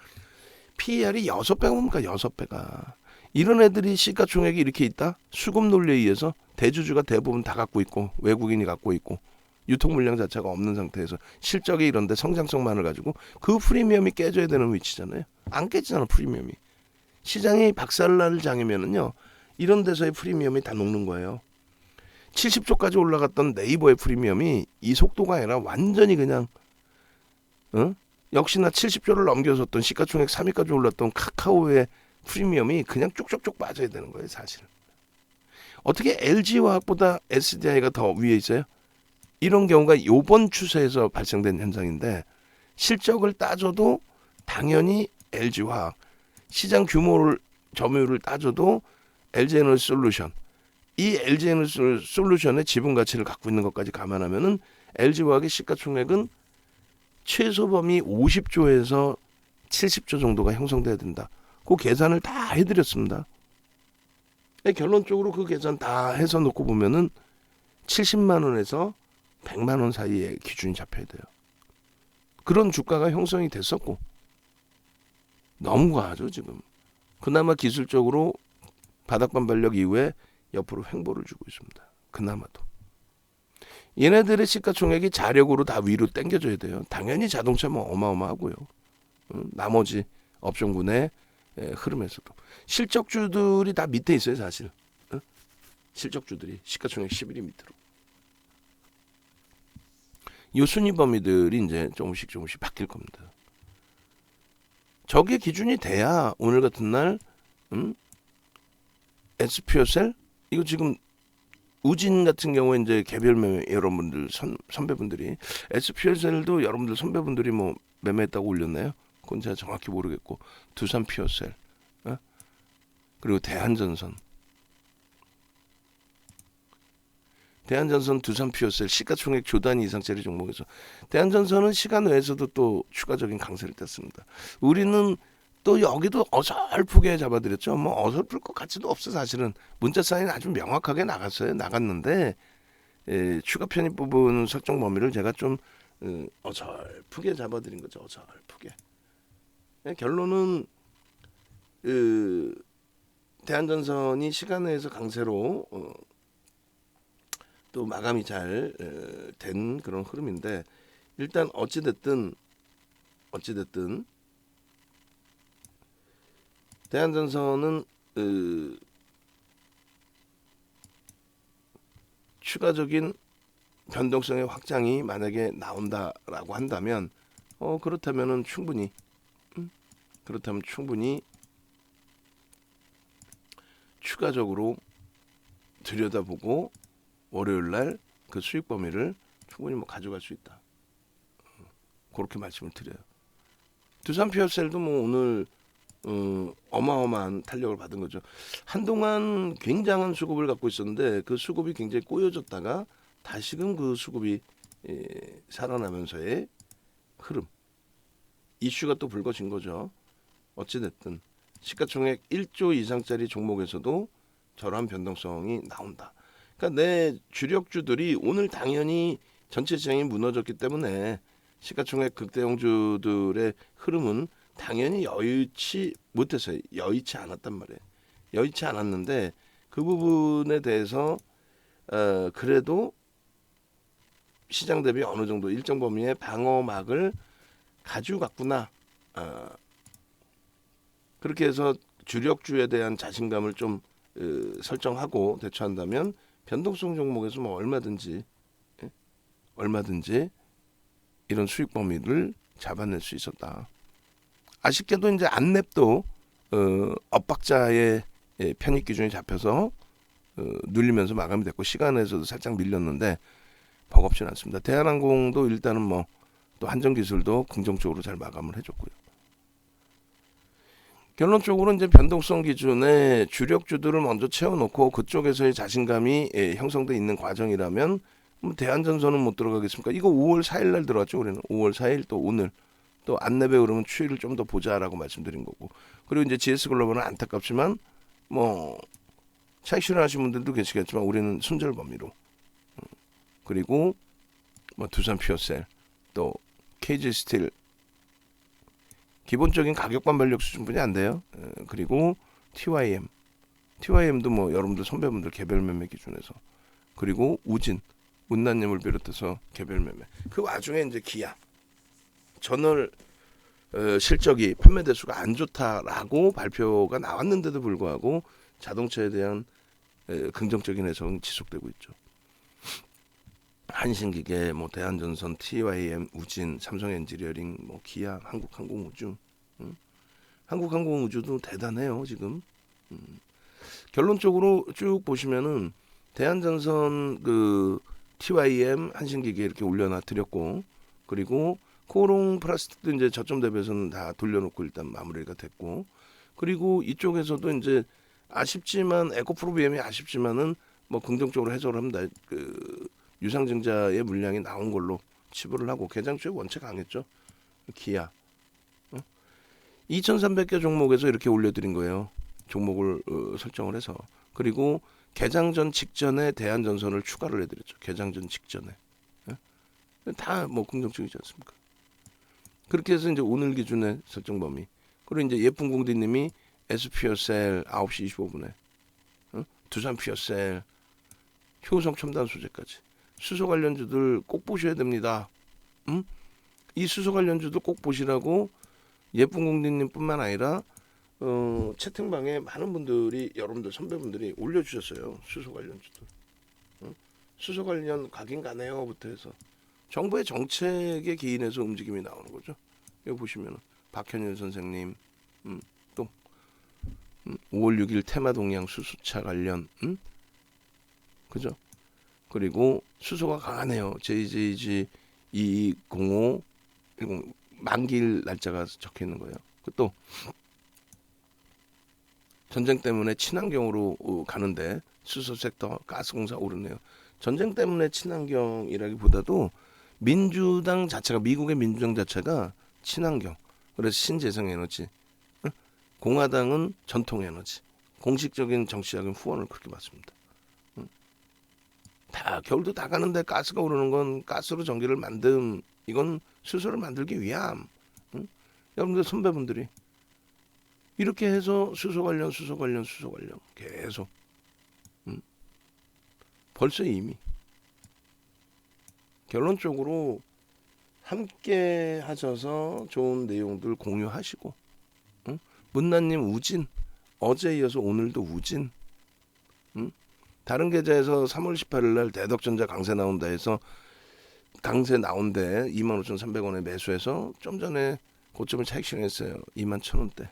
PER이 6배가 뭡니까? 6배가. 이런 애들이 시가총액이 이렇게 있다? 수급 논리에 의해서 대주주가 대부분 다 갖고 있고 외국인이 갖고 있고 유통 물량 자체가 없는 상태에서 실적이 이런데 성장성만을 가지고 그 프리미엄이 깨져야 되는 위치잖아요. 안 깨지잖아 프리미엄이. 시장이 박살날 장이면은요 이런 데서의 프리미엄이 다 녹는 거예요. 70조까지 올라갔던 네이버의 프리미엄이 이 속도가 아니라 완전히 그냥 역시나 70조를 넘겨섰던 시가총액 3위까지 올랐던 카카오의 프리미엄이 그냥 쭉쭉쭉 빠져야 되는 거예요 사실은. 어떻게 LG화학보다 SDI가 더 위에 있어요? 이런 경우가 이번 추세에서 발생된 현상인데 실적을 따져도 당연히 LG화학 시장 규모를 점유율을 따져도 LG에너지솔루션 이 LG에너지솔루션의 지분 가치를 갖고 있는 것까지 감안하면은 LG화학의 시가총액은 최소 범위 50조에서 70조 정도가 형성돼야 된다. 그 계산을 다 해드렸습니다. 결론적으로 그 계산 다 해서 놓고 보면은 70만 원에서 100만 원 사이에 기준이 잡혀야 돼요. 그런 주가가 형성이 됐었고 너무 과하죠 지금. 그나마 기술적으로 바닥반발력 이후에 옆으로 횡보를 주고 있습니다. 그나마도. 얘네들의 시가총액이 자력으로 다 위로 당겨줘야 돼요. 당연히 자동차면 어마어마하고요. 나머지 업종군의 흐름에서도. 실적주들이 다 밑에 있어요 사실. 실적주들이 시가총액 11위 밑으로. 이 순위 범위들이 이제 조금씩 바뀔 겁니다. 저게 기준이 돼야 오늘 같은 날 SPO셀 이거 지금 우진 같은 경우에 이제 개별 매매 여러분들 선배분들이 SPO셀도 여러분들 선배분들이 뭐 매매했다고 올렸나요? 그건 제가 정확히 모르겠고 두산 피어셀 그리고 대한전선 두산 피어셀 시가총액 조 단위 이상짜리 종목에서 대한전선은 시간 외에서도 또 추가적인 강세를 뗐습니다. 우리는 또 여기도 어설프게 잡아드렸죠. 뭐 어설플 것 같지도 없어 사실은. 문자 사인 아주 명확하게 나갔는데 추가 편입 부분 설정 범위를 제가 좀 어설프게 잡아드린 거죠. 어설프게. 결론은 대한전선이 시간 내에서 강세로 또 마감이 잘 된 그런 흐름인데, 일단 어찌됐든 대한전선은 추가적인 변동성의 확장이 만약에 나온다라고 한다면 그렇다면은 충분히 추가적으로 들여다보고 월요일 날 그 수익 범위를 충분히 뭐 가져갈 수 있다. 그렇게 말씀을 드려요. 두산 피어셀도 뭐 오늘 어마어마한 탄력을 받은 거죠. 한동안 굉장한 수급을 갖고 있었는데 그 수급이 굉장히 꼬여졌다가 다시금 그 수급이 살아나면서의 흐름, 이슈가 또 불거진 거죠. 어찌됐든 시가총액 1조 이상짜리 종목에서도 저러한 변동성이 나온다. 그러니까 내 주력주들이 오늘 당연히 전체 시장이 무너졌기 때문에 시가총액 극대형주들의 흐름은 당연히 여의치 못했어요. 여의치 않았단 말이에요. 여의치 않았는데 그 부분에 대해서 그래도 시장 대비 어느 정도 일정 범위의 방어막을 가지고 갔구나. 그렇게 해서 주력주에 대한 자신감을 좀 설정하고 대처한다면 변동성 종목에서 뭐 얼마든지 이런 수익 범위를 잡아낼 수 있었다. 아쉽게도 이제 안랩도 엇박자의 편입 기준이 잡혀서 눌리면서 마감이 됐고 시간에서도 살짝 밀렸는데 버겁지는 않습니다. 대한항공도 일단은 뭐 또 한정기술도 긍정적으로 잘 마감을 해줬고요. 결론적으로 이제 변동성 기준에 주력주들을 먼저 채워놓고 그쪽에서의 자신감이 형성돼 있는 과정이라면 대한전선은 못 들어가겠습니까? 이거 5월 4일 날 들어갔죠. 우리는 5월 4일 또 오늘 또 안랩에 그러면 추이를 좀 더 보자라고 말씀드린 거고, 그리고 이제 GS글로벌은 안타깝지만 뭐 차익 실현하신 분들도 계시겠지만 우리는 순절 범위로, 그리고 뭐 두산 피어셀 또 KG스틸 기본적인 가격 반발력 수준뿐이 안 돼요. 그리고 TYM도 뭐 여러분들 선배분들 개별 매매 기준에서, 그리고 운난님을 비롯해서 개별 매매. 그 와중에 이제 기아 전월 실적이 판매 대수가 안 좋다라고 발표가 나왔는데도 불구하고 자동차에 대한 긍정적인 해석은 지속되고 있죠. 한신기계, 뭐 대한전선, TYM, 우진, 삼성엔지니어링, 뭐 기아, 한국항공우주, 한국항공우주도 대단해요 지금. 결론적으로 쭉 보시면은 대한전선 그 TYM, 한신기계 이렇게 올려놔 드렸고, 그리고 코롱 플라스틱도 이제 저점 대비해서는 다 돌려놓고 일단 마무리가 됐고, 그리고 이쪽에서도 이제 아쉽지만 에코프로비엠이 아쉽지만은 뭐 긍정적으로 해석을 합니다. 그 유상증자의 물량이 나온 걸로 치부를 하고 개장주에 원체 강했죠. 기아 2,300개 종목에서 이렇게 올려드린 거예요. 종목을 설정을 해서. 그리고 개장전 직전에 대한전선을 추가를 해드렸죠. 개장전 직전에. 다 뭐 긍정적이지 않습니까? 그렇게 해서 이제 오늘 기준의 설정 범위. 그리고 이제 예쁜 공디님이 SP어셀 9시 25분에 두산 피어셀, 효성 첨단 소재까지 수소 관련주들 꼭 보셔야 됩니다. 이 수소 관련주들 꼭 보시라고 예쁜 공디님뿐만 아니라 채팅방에 많은 분들이, 여러분들 선배분들이 올려주셨어요. 수소 관련주들. 수소 관련 각인가네요부터 해서 정부의 정책에 기인해서 움직임이 나오는 거죠. 여기 보시면은 박현일 선생님, 또 5월 6일 테마 동향 수소차 관련, 그죠? 그리고 수소가 강하네요. JJG 2205 만기일 날짜가 적혀 있는 거예요. 또 전쟁 때문에 친환경으로 가는데 수소 섹터 가스공사 오르네요. 전쟁 때문에 친환경이라기보다도 민주당 자체가, 미국의 민주당 자체가 친환경, 그래서 신재생에너지, 공화당은 전통에너지, 공식적인 정치적인 후원을 그렇게 받습니다. 다 겨울도 다 가는데 가스가 오르는 건 가스로 전기를 만듦, 이건 수소를 만들기 위함. 여러분들 선배분들이 이렇게 해서 수소 관련 계속. 벌써 이미 결론적으로 함께 하셔서 좋은 내용들 공유하시고, 문나님 우진, 어제 이어서 오늘도 우진, 다른 계좌에서 3월 18일 날 대덕전자 강세 나온다 해서 강세 나온데 25,300원에 매수해서 좀 전에 고점을 차익 실현했어요. 21,000원대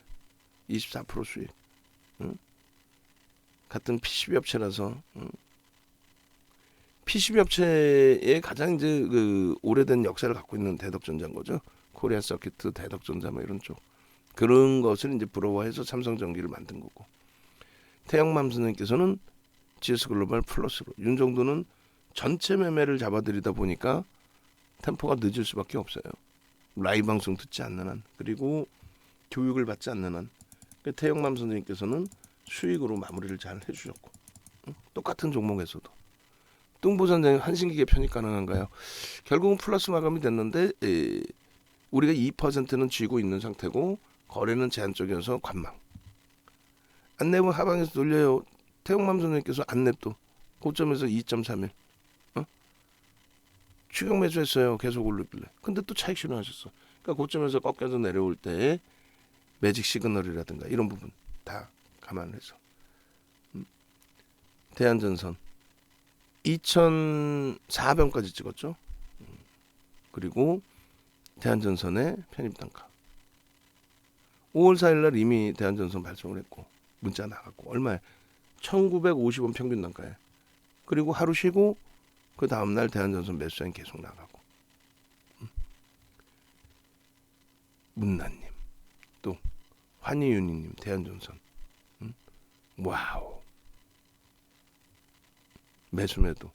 24% 수익. 같은 PCB 업체라서, PCB 업체의 가장 이제 그 오래된 역사를 갖고 있는 대덕전자인 거죠. 코리아 서키트, 대덕전자 뭐 이런 쪽, 그런 것을 이제 부러워해서 삼성전기를 만든 거고, 태영맘 선생님께서는 GS 글로벌 플러스로, 윤 정도는 전체 매매를 잡아들이다 보니까 템포가 늦을 수밖에 없어요. 라이브 방송 듣지 않는 한, 그리고 교육을 받지 않는 한. 태영맘 선생님께서는 수익으로 마무리를 잘 해주셨고, 똑같은 종목에서도. 뚱보선생 한신기계 편입 가능한가요? 결국은 플러스 마감이 됐는데, 우리가 2%는 쥐고 있는 상태고 거래는 제한적이어서 관망. 안내분 하방에서 돌려요. 태용맘 선생님께서 안내도 고점에서 2.31, 추격 매수했어요. 계속 오르길래. 근데 또 차익 실현하셨어. 그러니까 고점에서 꺾여서 내려올 때 매직 시그널이라든가 이런 부분 다 감안해서. 대한전선 2,400원까지 찍었죠. 그리고 대한전선의 편입단가 5월 4일날 이미 대한전선 발송을 했고 문자 나갔고, 얼마에? 1,950원 평균 단가에. 그리고 하루 쉬고 그 다음날 대한전선 매수장이 계속 나가고. 문나님, 또 환희윤희님, 대한전선, 와우, 매수매도,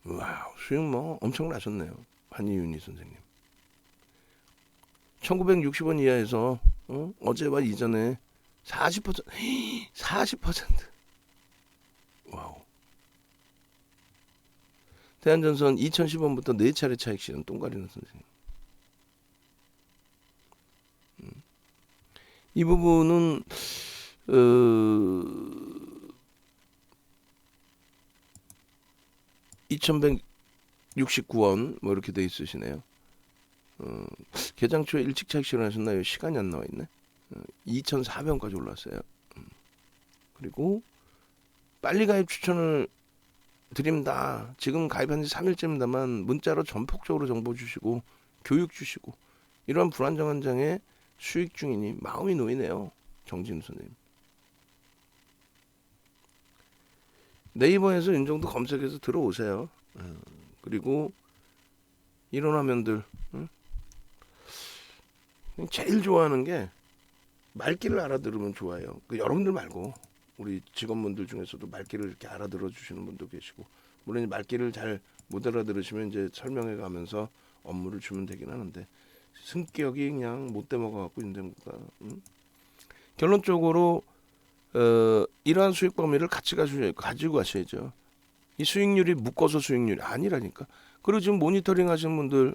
와우, 수익 뭐 엄청 나셨네요. 환희윤희 선생님. 1960원 이하에서 어제와 이전에 40%, 40%. 와우. 대한전선 2010원부터 4차례 차익 실현, 똥가리는 선생님. 이 부분은 2,169원 뭐 이렇게 돼 있으시네요. 개장 초에 일찍 차익 실현하셨나요? 시간이 안 나와 있네. 2,400원까지 올랐어요. 그리고 빨리 가입 추천을 드립니다. 지금 가입한 지 3일째입니다만 문자로 전폭적으로 정보 주시고 교육 주시고, 이런 불안정한 장에 수익 중이니 마음이 놓이네요. 정진우 선생님. 네이버에서 이 정도 검색해서 들어오세요. 그리고 이런 화면들, 제일 좋아하는 게 말귀를 알아들으면 좋아요. 여러분들 말고 우리 직원분들 중에서도 말귀를 이렇게 알아들어 주시는 분도 계시고, 물론 말귀를 잘 못 알아들으시면 이제 설명해 가면서 업무를 주면 되긴 하는데, 승격이 그냥 못돼 먹어갖고 인생보다. 결론적으로 이러한 수익 범위를 같이 가지고 가셔야죠. 이 수익률이 묶어서 수익률이 아니라니까. 그리고 지금 모니터링 하시는 분들,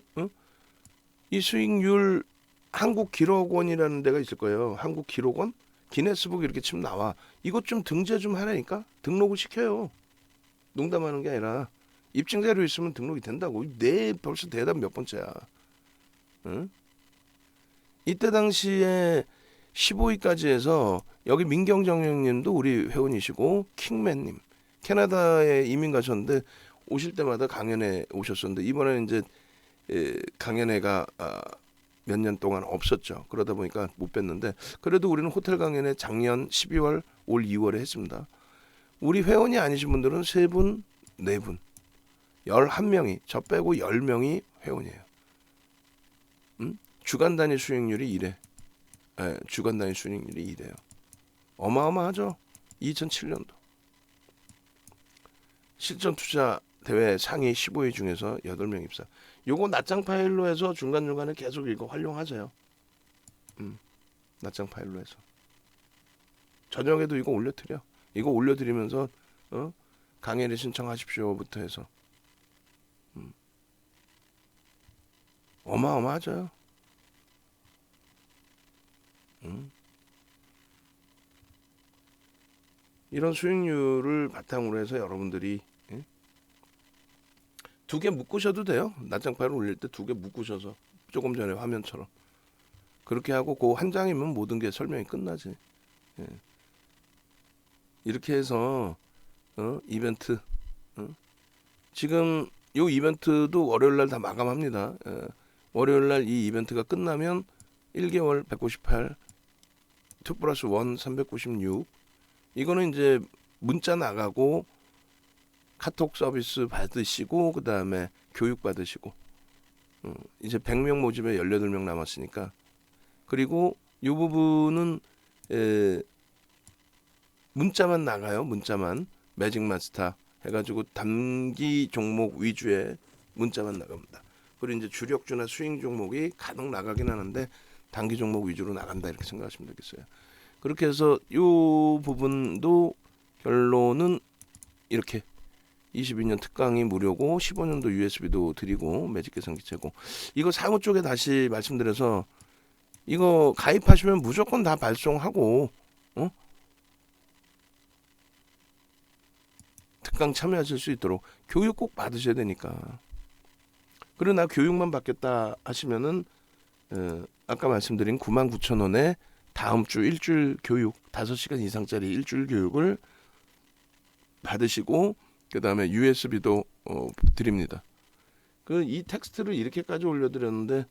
이 수익률 한국 기록원이라는 데가 있을 거예요. 한국 기록원? 기네스북 이렇게 치면 나와. 이것 좀 등재 좀 하라니까. 등록을 시켜요. 농담하는 게 아니라 입증 자료 있으면 등록이 된다고. 내 벌써 대답 몇 번째야. 응? 이때 당시에 15위까지 해서, 여기 민경정 형님도 우리 회원이시고 킹맨님 캐나다에 이민 가셨는데 오실 때마다 강연에 오셨었는데, 이번에는 이제 강연회가 몇 년 동안 없었죠. 그러다 보니까 못 뵀는데, 그래도 우리는 호텔 강연회 작년 12월, 올 2월에 했습니다. 우리 회원이 아니신 분들은 3분, 4분, 11명이, 저 빼고 10명이 회원이에요. 주간 단위 수익률이 이래. 주간 단위 수익률이 이래요. 어마어마하죠. 2007년도 실전 투자 대회 상위 15위 중에서 8명 입사. 요거 낱장 파일로 해서 중간중간에 계속 이거 활용하세요. 낱장 파일로 해서 저녁에도 이거 올려드려. 이거 올려드리면서 강의를 신청하십시오부터 해서 어마어마하죠. 이런 수익률을 바탕으로 해서 여러분들이 두 개 묶으셔도 돼요. 낮장파를 올릴 때 두 개 묶으셔서 조금 전에 화면처럼 그렇게 하고 그 한 장이면 모든 게 설명이 끝나지. 이렇게 해서 이벤트 지금 요 이벤트도 월요일날 다 마감합니다. 월요일날 이 이벤트가 끝나면 1개월 198 2 플러스 1 396 이거는 이제 문자 나가고 카톡 서비스 받으시고 그 다음에 교육 받으시고 이제 100명 모집에 18명 남았으니까 그리고 이 부분은 문자만 나가요. 문자만 매직마스터 해가지고 단기 종목 위주의 문자만 나갑니다. 그리고 이제 주력주나 스윙 종목이 간혹 나가긴 하는데 단기 종목 위주로 나간다 이렇게 생각하시면 되겠어요. 그렇게 해서 이 부분도 결론은 이렇게 22년 특강이 무료고 15년도 USB도 드리고 매직 계산기 최고. 이거 사무 쪽에 다시 말씀드려서 이거 가입하시면 무조건 다 발송하고 특강 참여하실 수 있도록 교육 꼭 받으셔야 되니까. 그러나 교육만 받겠다 하시면은 아까 말씀드린 99,000원에 다음 주 일주일 교육 5시간 이상짜리 일주일 교육을 받으시고 그 다음에 USB도 드립니다. 이 텍스트를 이렇게까지 올려드렸는데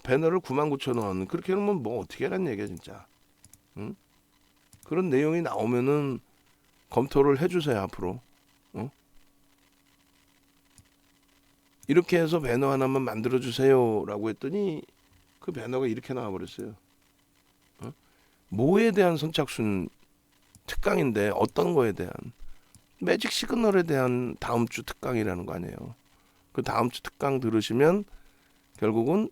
배너를 99,000원 그렇게 하면 뭐 어떻게 하란 얘기야 진짜. 그런 내용이 나오면은 검토를 해주세요 앞으로. 이렇게 해서 배너 하나만 만들어주세요 라고 했더니 그 배너가 이렇게 나와버렸어요. 뭐에 대한 선착순 특강인데 어떤 거에 대한 매직 시그널에 대한 다음 주 특강이라는 거 아니에요. 그 다음 주 특강 들으시면 결국은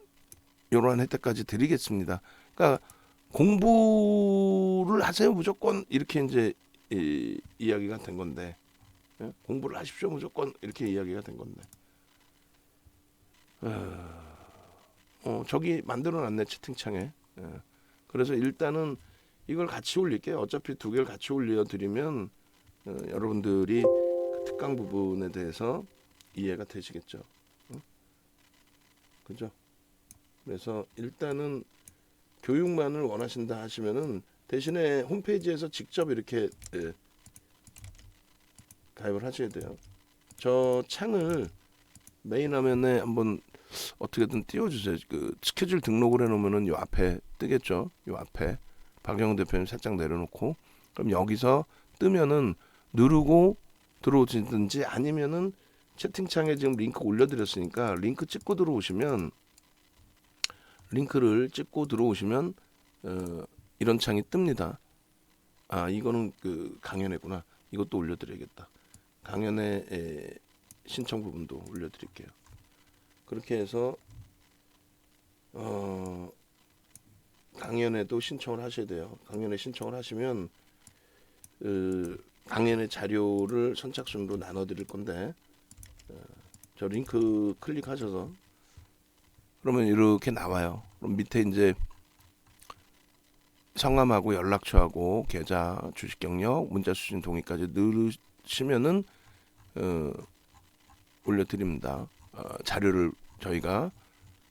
이러한 혜택까지 드리겠습니다. 그러니까 공부를 하세요 무조건 이렇게 이제 이야기가 된 건데 공부를 하십시오 무조건 이렇게 이야기가 된 건데 저기 만들어놨네 채팅창에. 그래서 일단은 이걸 같이 올릴게요. 어차피 두 개를 같이 올려드리면 여러분들이 그 특강 부분에 대해서 이해가 되시겠죠. 그죠? 그래서 일단은 교육만을 원하신다 하시면은 대신에 홈페이지에서 직접 이렇게 가입을 하셔야 돼요. 저 창을 메인 화면에 한번 어떻게든 띄워주세요. 그 스케줄 등록을 해놓으면은 요 앞에 뜨겠죠. 요 앞에 박영훈 대표님 살짝 내려놓고 그럼 여기서 뜨면은 누르고 들어오시든지 아니면은 채팅창에 지금 링크 올려드렸으니까 링크 찍고 들어오시면 링크를 찍고 들어오시면 이런 창이 뜹니다. 이거는 그 강연회구나. 이것도 올려드려야겠다. 강연회 신청 부분도 올려드릴게요. 그렇게 해서 강연회도 신청을 하셔야 돼요. 강연회 신청을 하시면 강연회 자료를 선착순으로 나눠드릴 건데 저 링크 클릭하셔서 그러면 이렇게 나와요. 그럼 밑에 이제 성함하고 연락처하고 계좌, 주식 경력, 문자 수신 동의까지 누르시면은 올려드립니다. 자료를 저희가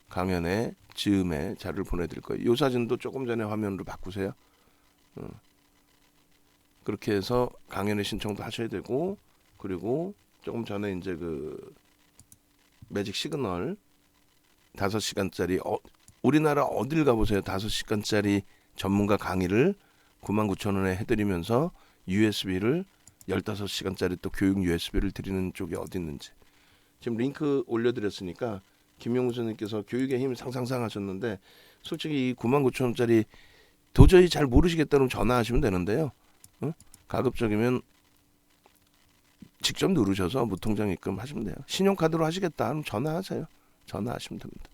강연에 즈음에 자료를 보내드릴 거예요. 이 사진도 조금 전에 화면으로 바꾸세요. 그렇게 해서 강연에 신청도 하셔야 되고 그리고 조금 전에 이제 그 매직 시그널 5시간짜리 우리나라 어딜 가보세요. 5시간짜리 전문가 강의를 99,000원에 해드리면서 USB를 15시간짜리 또 교육 USB를 드리는 쪽이 어디 있는지 지금 링크 올려드렸으니까 김용우 선생님께서 교육의 힘 상상상 하셨는데 솔직히 이 99,000원짜리 도저히 잘 모르시겠다면 전화하시면 되는데요. 가급적이면 직접 누르셔서 무통장 입금하시면 돼요. 신용카드로 하시겠다 하면 전화하세요. 전화하시면 됩니다.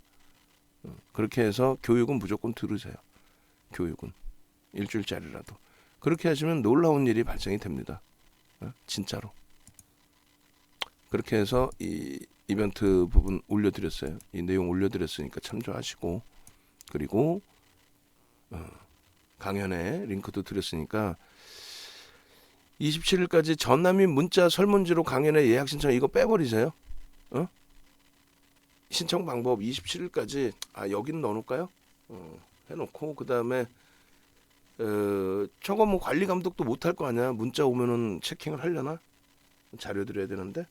그렇게 해서 교육은 무조건 들으세요. 교육은 일주일짜리라도 그렇게 하시면 놀라운 일이 발생이 됩니다. 진짜로. 그렇게 해서 이 이벤트 부분 올려드렸어요. 이 내용 올려드렸으니까 참조하시고 그리고 강연에 링크도 드렸으니까 27일까지 전남인 문자 설문지로 강연에 예약 신청 이거 빼버리세요. 신청 방법 27일까지 여기는 넣어놓을까요? 해놓고 그 다음에 저거 뭐 관리 감독도 못할 거 아니야. 문자 오면은 체킹을 하려나? 자료 드려야 되는데.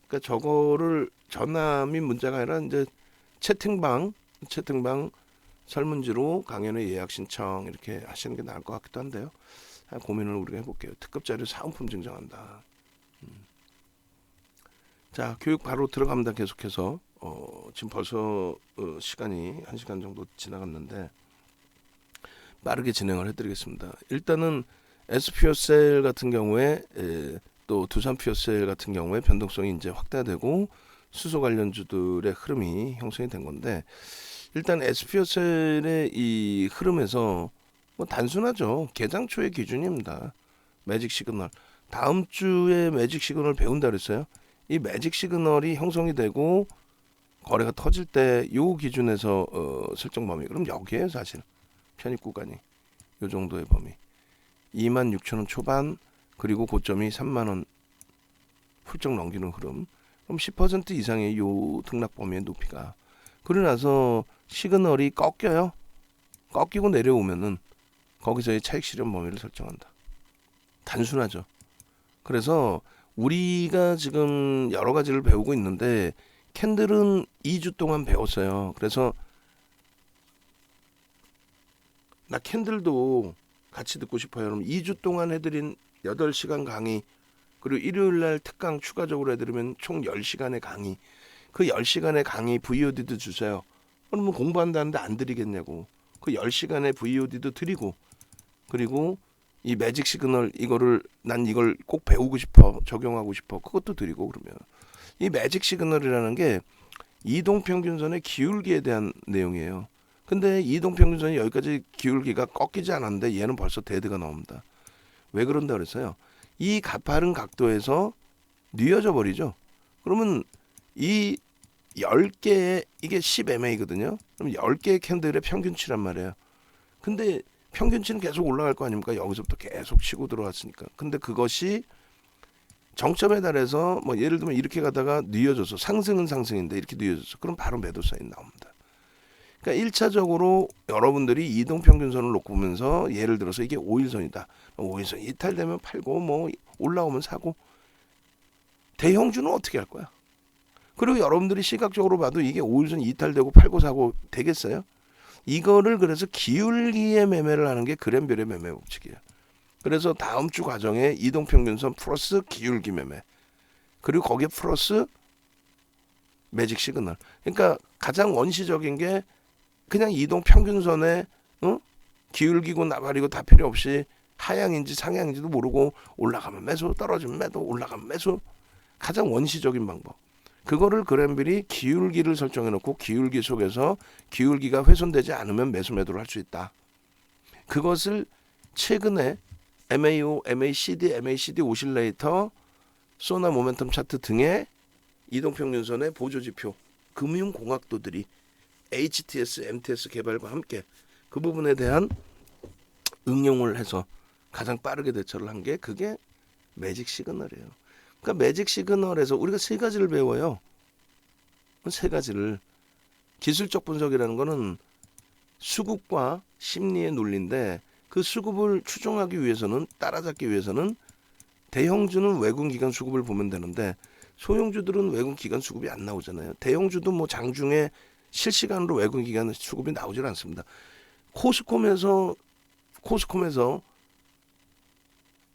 그러니까 저거를 전남인 문자가 아니라 이제 채팅방 설문지로 강연의 예약 신청 이렇게 하시는 게 나을 것 같기도 한데요. 고민을 우리가 해볼게요. 특급 자료 사은품 증정한다. 자, 교육 바로 들어갑니다. 계속해서 지금 벌써 시간이 1시간 정도 지나갔는데 빠르게 진행을 해드리겠습니다. 일단은 SPO셀 같은 경우에 또 두산퓨어셀 같은 경우에 변동성이 이제 확대되고 수소 관련주들의 흐름이 형성이 된 건데 일단 SPO셀의 이 흐름에서 뭐 단순하죠. 개장 초의 기준입니다. 매직 시그널. 다음 주에 매직 시그널 배운다 그랬어요. 이 매직 시그널이 형성이 되고 거래가 터질 때 요 기준에서 설정 범위. 그럼 여기에요 사실. 편입 구간이. 요 정도의 범위. 26,000원 초반 그리고 고점이 30,000원 훌쩍 넘기는 흐름. 그럼 10% 이상의 요 등락 범위의 높이가. 그러고 나서 시그널이 꺾여요. 꺾이고 내려오면은 거기서의 차익 실현 범위를 설정한다. 단순하죠. 그래서 우리가 지금 여러 가지를 배우고 있는데 캔들은 2주 동안 배웠어요. 그래서 나 캔들도 같이 듣고 싶어요. 그럼 2주 동안 해드린 8시간 강의 그리고 일요일날 특강 추가적으로 해드리면 총 10시간의 강의. 그 10시간의 강의 VOD도 주세요. 그러면 공부한다는데 안 드리겠냐고. 그 10시간의 VOD도 드리고 그리고 이 매직 시그널 이거를 난 이걸 꼭 배우고 싶어 적용하고 싶어 그것도 드리고 그러면 이 매직 시그널이라는 게 이동평균선의 기울기에 대한 내용이에요. 근데 이동평균선이 여기까지 기울기가 꺾이지 않았는데 얘는 벌써 데드가 나옵니다. 왜 그런다 그랬어요? 이 가파른 각도에서 뉘어져 버리죠. 그러면 이 10개의 이게 10MA거든요. 그럼 10개의 캔들의 평균치란 말이에요. 근데 평균치는 계속 올라갈 거 아닙니까? 여기서부터 계속 치고 들어왔으니까. 근데 그것이 정점에 달해서 뭐 예를 들면 이렇게 가다가 뉘어져서 상승은 상승인데 이렇게 뉘어져서 그럼 바로 매도 사인 나옵니다. 그러니까 1차적으로 여러분들이 이동평균선을 놓고 보면서 예를 들어서 이게 5일선이다. 5일선 이탈되면 팔고 뭐 올라오면 사고 대형주는 어떻게 할 거야? 그리고 여러분들이 시각적으로 봐도 이게 5일선 이탈되고 팔고 사고 되겠어요? 이거를 그래서 기울기의 매매를 하는 게 그램별의 매매 법칙이에요. 그래서 다음 주 과정에 이동평균선 플러스 기울기 매매 그리고 거기에 플러스 매직 시그널. 그러니까 가장 원시적인 게 그냥 이동평균선에 기울기고 나발이고 다 필요 없이 하향인지 상향인지도 모르고 올라가면 매수 떨어지면 매도 올라가면 매수. 가장 원시적인 방법. 그거를 그램빌이 기울기를 설정해 놓고 기울기 속에서 기울기가 훼손되지 않으면 매수 매도를 할 수 있다. 그것을 최근에 MAO, MACD 오실레이터, 소나 모멘텀 차트 등의 이동평균선의 보조지표, 금융공학도들이 HTS, MTS 개발과 함께 그 부분에 대한 응용을 해서 가장 빠르게 대처를 한 게 그게 매직 시그널이에요. 그러니까 매직 시그널에서 우리가 세 가지를 배워요. 세 가지를. 기술적 분석이라는 거는 수급과 심리의 논리인데 그 수급을 추종하기 위해서는 따라잡기 위해서는 대형주는 외국기관 수급을 보면 되는데 소형주들은 외국기관 수급이 안 나오잖아요. 대형주도 뭐 장중에 실시간으로 외국기관 수급이 나오질 않습니다. 코스콤에서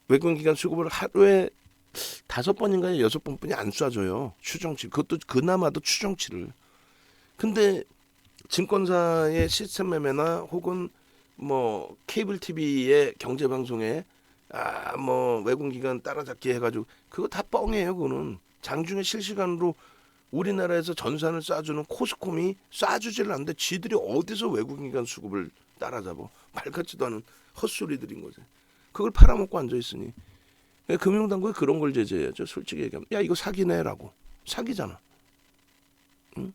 외국기관 수급을 하루에 5번인가 6번뿐이 안 쏴줘요. 추정치. 그것도 그나마도 추정치를. 근데 증권사의 시스템 매매나 혹은 뭐 케이블 TV의 경제 방송에 뭐 외국기관 따라잡기 해가지고 그거 다 뻥이에요. 그거는 장중에 실시간으로 우리나라에서 전산을 쏴주는 코스콤이 쏴주질 않는데 쥐들이 어디서 외국기관 수급을 따라잡아. 말 같지도 않은 헛소리들인 거지. 그걸 팔아먹고 앉아있으니 금융당국이 그런 걸 제재해야죠. 솔직히 얘기하면 야 이거 사기네라고. 사기잖아. 응?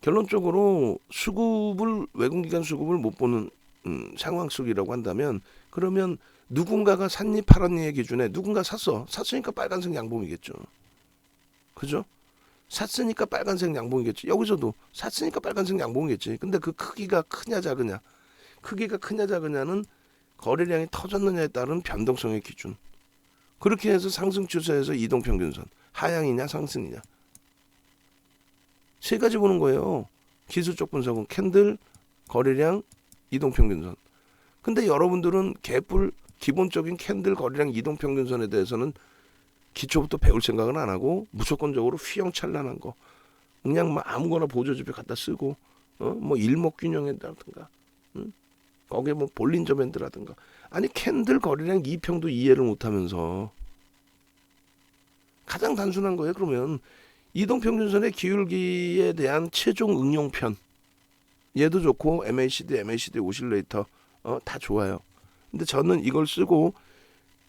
결론적으로 수급을 외국기관 수급을 못 보는 상황 속이라고 한다면 그러면 누군가가 샀니 팔았니의 기준에 누군가 샀으니까 빨간색 양봉이겠죠. 그죠? 샀으니까 빨간색 양봉이겠지. 여기서도 샀으니까 빨간색 양봉이겠지. 근데 그 크기가 크냐 작으냐는 거래량이 터졌느냐에 따른 변동성의 기준. 그렇게 해서 상승 추세에서 이동평균선 하향이냐 상승이냐 세 가지 보는 거예요. 기술적 분석은 캔들, 거래량, 이동평균선. 근데 여러분들은 개뿔 기본적인 캔들, 거래량, 이동평균선에 대해서는 기초부터 배울 생각은 안 하고 무조건적으로 휘황찬란한 거 그냥 막 아무거나 보조지표 갖다 쓰고 뭐 일목균형이라든가 거기에 뭐 볼린저 밴드라든가 아니 캔들 거래량 이평도 이해를 못하면서 가장 단순한 거예요. 그러면 이동평균선의 기울기에 대한 최종 응용편 얘도 좋고 MACD 오실레이터 다 좋아요. 근데 저는 이걸 쓰고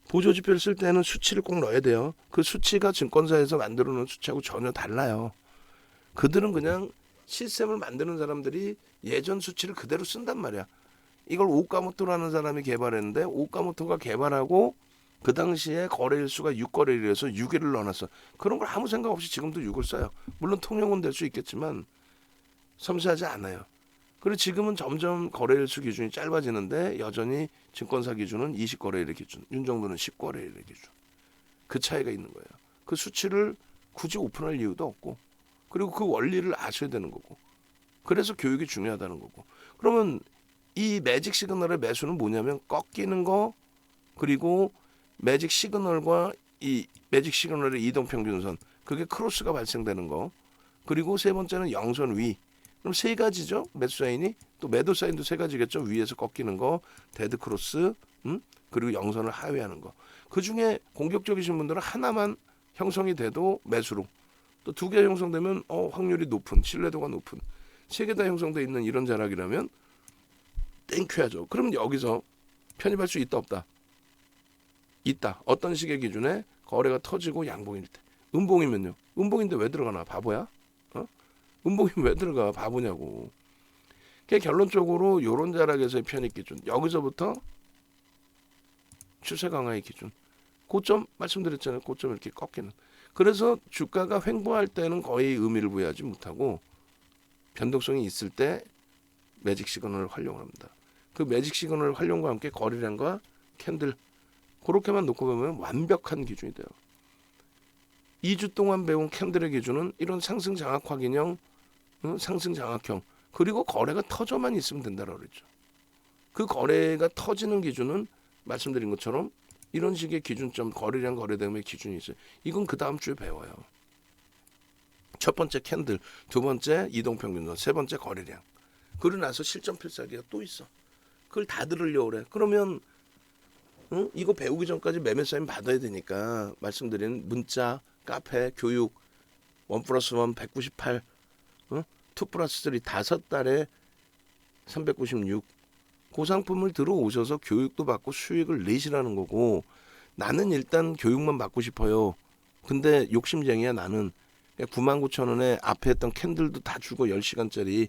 보조지표를 쓸 때는 수치를 꼭 넣어야 돼요. 그 수치가 증권사에서 만들어 놓은 수치하고 전혀 달라요. 그들은 그냥 시스템을 만드는 사람들이 예전 수치를 그대로 쓴단 말이야. 이걸 오카모토라는 사람이 개발했는데 오카모토가 개발하고 그 당시에 거래일수가 6거래일에서 6일을 넣어놨어. 그런 걸 아무 생각 없이 지금도 6을 써요. 물론 통용은 될 수 있겠지만 섬세하지 않아요. 그리고 지금은 점점 거래일수 기준이 짧아지는데 여전히 증권사 기준은 20거래일의 기준, 윤정도는 10거래일의 기준. 그 차이가 있는 거예요. 그 수치를 굳이 오픈할 이유도 없고 그리고 그 원리를 아셔야 되는 거고 그래서 교육이 중요하다는 거고 그러면 이 매직 시그널의 매수는 뭐냐면 꺾이는 거 그리고 매직 시그널과 이 매직 시그널의 이동평균선 그게 크로스가 발생되는 거 그리고 세 번째는 영선 위 그럼 세 가지죠. 매수 사인이 또 매도 사인도 세 가지겠죠. 위에서 꺾이는 거 데드 크로스 그리고 영선을 하회하는 거. 그중에 공격적이신 분들은 하나만 형성이 돼도 매수로 또 두 개 형성되면 확률이 높은 신뢰도가 높은 세 개 다 형성돼 있는 이런 자락이라면 땡큐하죠. 그럼 여기서 편입할 수 있다 없다? 있다. 어떤 식의 기준에 거래가 터지고 양봉일 때. 음봉이면요. 음봉인데 왜 들어가나 바보야? 음봉이면 왜 들어가 바보냐고. 그러니까 결론적으로 이런 자락에서의 편입 기준. 여기서부터 추세 강화의 기준. 고점 말씀드렸잖아요. 고점 이렇게 꺾이는. 그래서 주가가 횡보할 때는 거의 의미를 부여하지 못하고 변동성이 있을 때 매직 시그널을 활용합니다. 그 매직 시그널 활용과 함께 거래량과 캔들 그렇게만 놓고 보면 완벽한 기준이 돼요. 2주 동안 배운 캔들의 기준은 이런 상승 장악 확인형, 상승 장악형 그리고 거래가 터져만 있으면 된다고 그랬죠. 그 거래가 터지는 기준은 말씀드린 것처럼 이런 식의 기준점 거래량 거래대금의 기준이 있어요. 이건 그 다음 주에 배워요. 첫 번째 캔들, 두 번째 이동평균선, 세 번째 거래량. 그러고 나서 실전 필살기가 또 있어. 그걸 다 들으려고 그래. 그러면 이거 배우기 전까지 매매 사인 받아야 되니까 말씀드린 문자, 카페, 교육 1+1 198 2+3 5달에 396 그 상품을 들어오셔서 교육도 받고 수익을 내시라는 거고 나는 일단 교육만 받고 싶어요. 근데 욕심쟁이야 나는. 99,000원에 앞에 했던 캔들도 다 주고 10시간짜리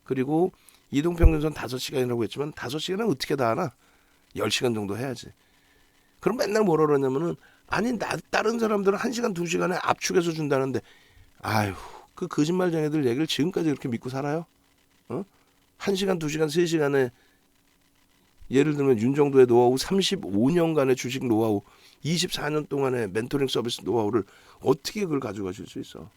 그리고 이동평균선 5시간이라고 했지만 5시간은 어떻게 다 하나? 10시간 정도 해야지. 그럼 맨날 뭐라 그러냐면은 아니 다른 사람들은 1시간 2시간에 압축해서 준다는데 아유 그 거짓말쟁이들 얘기를 지금까지 그렇게 믿고 살아요? 1시간 2시간 3시간에 예를 들면 윤정도의 노하우 35년간의 주식 노하우 24년 동안의 멘토링 서비스 노하우를 어떻게 그걸 가져가실 수 있어?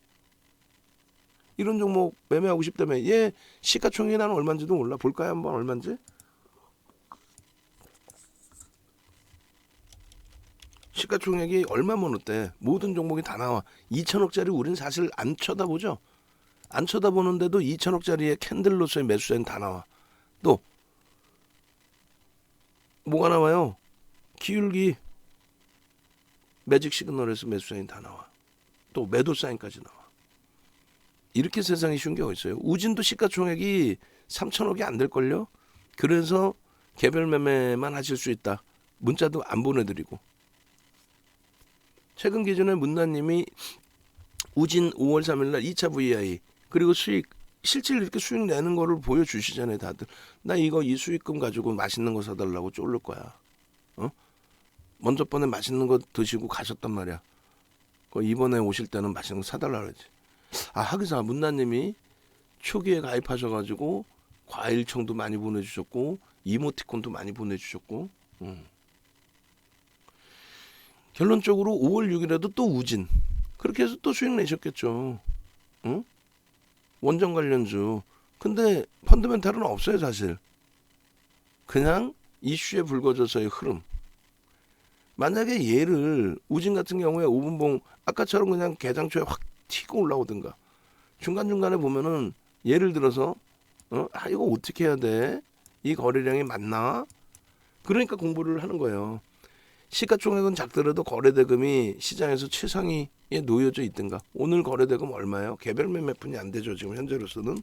이런 종목 매매하고 싶다며 얘 시가총액이 나는 얼마인지도 몰라. 볼까요 한번 얼마인지? 시가총액이 얼마면 어때? 모든 종목이 다 나와. 2천억짜리 우린 사실 안 쳐다보죠. 안 쳐다보는데도 2천억짜리의 캔들로서의 매수세는 다 나와. 또 뭐가 나와요? 기울기 매직 시그널에서 매수 사인 다 나와. 또 매도 사인까지 나와. 이렇게 세상에 쉬운 게 어딨어요. 우진도 시가총액이 3천억이 안 될걸요. 그래서 개별 매매만 하실 수 있다. 문자도 안 보내드리고. 최근 기준에 문나님이 우진 5월 3일날 2차 VI 그리고 수익 실질 이렇게 수익 내는 거를 보여주시잖아요, 다들. 나 이거 이 수익금 가지고 맛있는 거 사달라고 쫄를 거야. 먼저 번에 맛있는 거 드시고 가셨단 말이야. 이번에 오실 때는 맛있는 거 사달라 그러지. 하기사 문나님이 초기에 가입하셔가지고 과일청도 많이 보내주셨고 이모티콘도 많이 보내주셨고 결론적으로 5월 6일에도 또 우진 그렇게 해서 또 수익 내셨겠죠. 원전 관련주. 근데 펀더멘탈은 없어요 사실. 그냥 이슈에 불거져서의 흐름. 만약에 얘를 우진 같은 경우에 5분봉 아까처럼 그냥 개장초에 확 튀고 올라오든가 중간중간에 보면은 예를 들어서 이거 어떻게 해야 돼? 이 거래량이 맞나? 그러니까 공부를 하는 거예요. 시가총액은 작더라도 거래대금이 시장에서 최상위에 놓여져 있든가. 오늘 거래대금 얼마예요? 개별 매매뿐이 안 되죠. 지금 현재로서는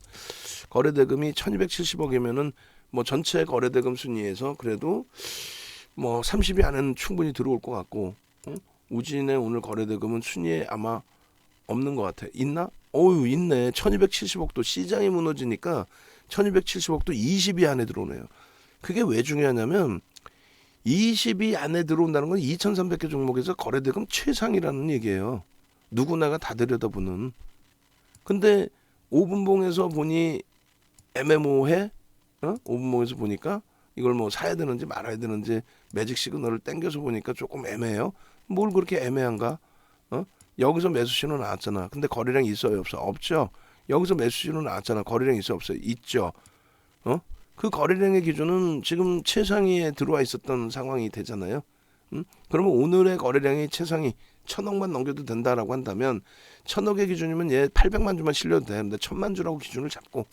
거래대금이 1270억이면은 뭐 전체 거래대금 순위에서 그래도 뭐 30위 안에는 충분히 들어올 것 같고 우진의 오늘 거래대금은 순위에 아마 없는 것 같아. 있나? 어유 있네. 1270억도 시장이 무너지니까 1270억도 20위 안에 들어오네요. 그게 왜 중요하냐면 20위 안에 들어온다는 건 2300개 종목에서 거래대금 최상이라는 얘기예요. 누구나가 다 들여다보는. 근데 5분봉에서 보니 애매모호해? 5분봉에서 보니까 이걸 뭐 사야 되는지 말아야 되는지 매직 시그널을 땡겨서 보니까 조금 애매해요. 뭘 그렇게 애매한가? 여기서 매수 신호 나왔잖아. 근데 거래량 있어요 없어? 없죠. 여기서 매수 신호 나왔잖아. 거래량 있어 없어요? 있죠. 그 거래량의 기준은 지금 최상위에 들어와 있었던 상황이 되잖아요. 그러면 오늘의 거래량이 최상위 1000억만 넘겨도 된다라고 한다면 1000억의 기준이면 얘 800만 주만 실려도 되는데 1000만 주라고 기준을 잡고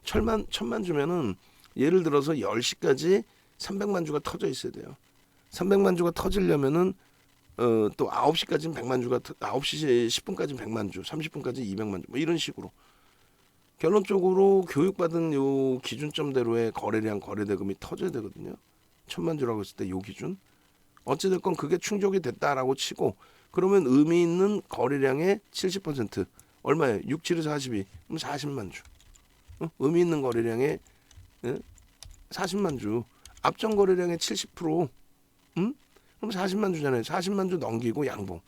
1000만 주면은 예를 들어서 10시까지 300만 주가 터져 있어야 돼요. 300만 주가 터지려면은 또 9시까지는 100만 주가 9시 10분까지는 100만 주, 30분까지 200만 주 뭐 이런 식으로. 결론적으로 교육받은 요 기준점대로의 거래량 거래대금이 터져야 되거든요. 1000만 주라고 했을 때 요 기준. 어찌됐건 그게 충족이 됐다라고 치고 그러면 의미 있는 거래량의 70% 얼마예요? 6, 7에서 42 그럼 40만 주. 의미 있는 거래량의 40만 주. 앞전 거래량의 70%. 그럼 40만 주잖아요. 40만 주 넘기고 양봉.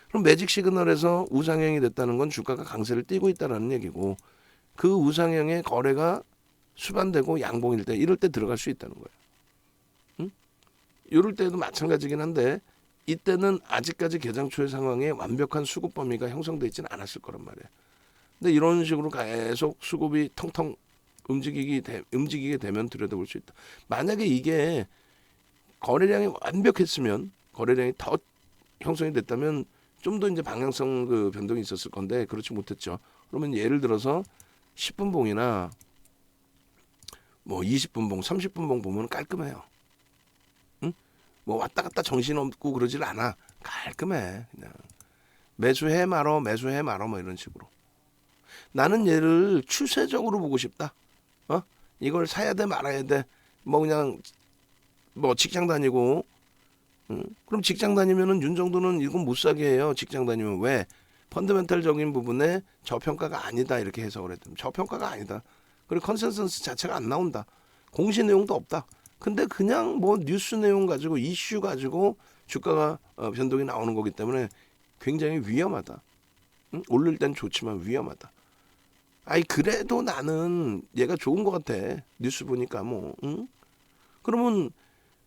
그럼 매직 시그널에서 우상향이 됐다는 건 주가가 강세를 띠고 있다는 얘기고 그 우상향의 거래가 수반되고 양봉일 때 이럴 때 들어갈 수 있다는 거예요. 이럴 때도 마찬가지긴 한데 이때는 아직까지 개장 초의 상황에 완벽한 수급 범위가 형성되어 있지는 않았을 거란 말이에요. 근데 이런 식으로 계속 수급이 텅텅 움직이게 되면 들여다볼 수 있다. 만약에 이게 거래량이 완벽했으면 거래량이 더 형성이 됐다면 좀 더 이제 방향성 그 변동이 있었을 건데 그렇지 못했죠. 그러면 예를 들어서 10분봉이나 뭐 20분봉, 30분봉 보면 깔끔해요. 뭐 왔다 갔다 정신 없고 그러질 않아. 깔끔해. 그냥 매수해 말어 뭐 이런 식으로. 나는 얘를 추세적으로 보고 싶다. 이걸 사야 돼 말아야 돼. 뭐 그냥 뭐 직장 다니고 그럼 직장 다니면은 윤 정도는 이건 못 사게 해요. 직장 다니면 왜? 펀더멘탈적인 부분에 저평가가 아니다 이렇게 해석을 했더니 저평가가 아니다. 그리고 컨센서스 자체가 안 나온다. 공시 내용도 없다. 근데 그냥 뭐 뉴스 내용 가지고 이슈 가지고 주가가 변동이 나오는 거기 때문에 굉장히 위험하다. 오를 땐 좋지만 위험하다. 그래도 나는 얘가 좋은 것 같아. 뉴스 보니까 뭐. 그러면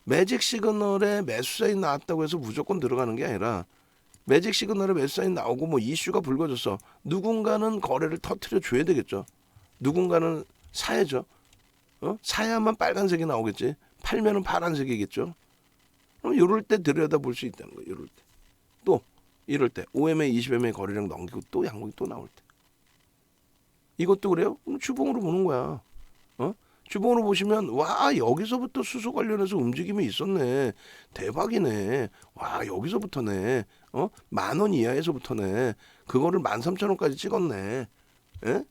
매직 시그널에 매수 사인 나왔다고 해서 무조건 들어가는 게 아니라 매직 시그널에 매수 사인 나오고 뭐 이슈가 불거졌어. 누군가는 거래를 터트려 줘야 되겠죠. 누군가는 사야죠. 사야만 빨간색이 나오겠지. 팔면은 파란색이겠죠. 그럼 이럴 때 들여다볼 수 있다는 거예요. 이럴 때. 또 이럴 때 OMA, 20MA 거래량 넘기고 또 양봉이 또 나올 때. 이것도 그래요? 그럼 주봉으로 보는 거야. 주봉으로 보시면 와 여기서부터 수소 관련해서 움직임이 있었네. 대박이네. 와 여기서부터네. 10,000원 이하에서부터네. 그거를 13,000원까지 찍었네. 에?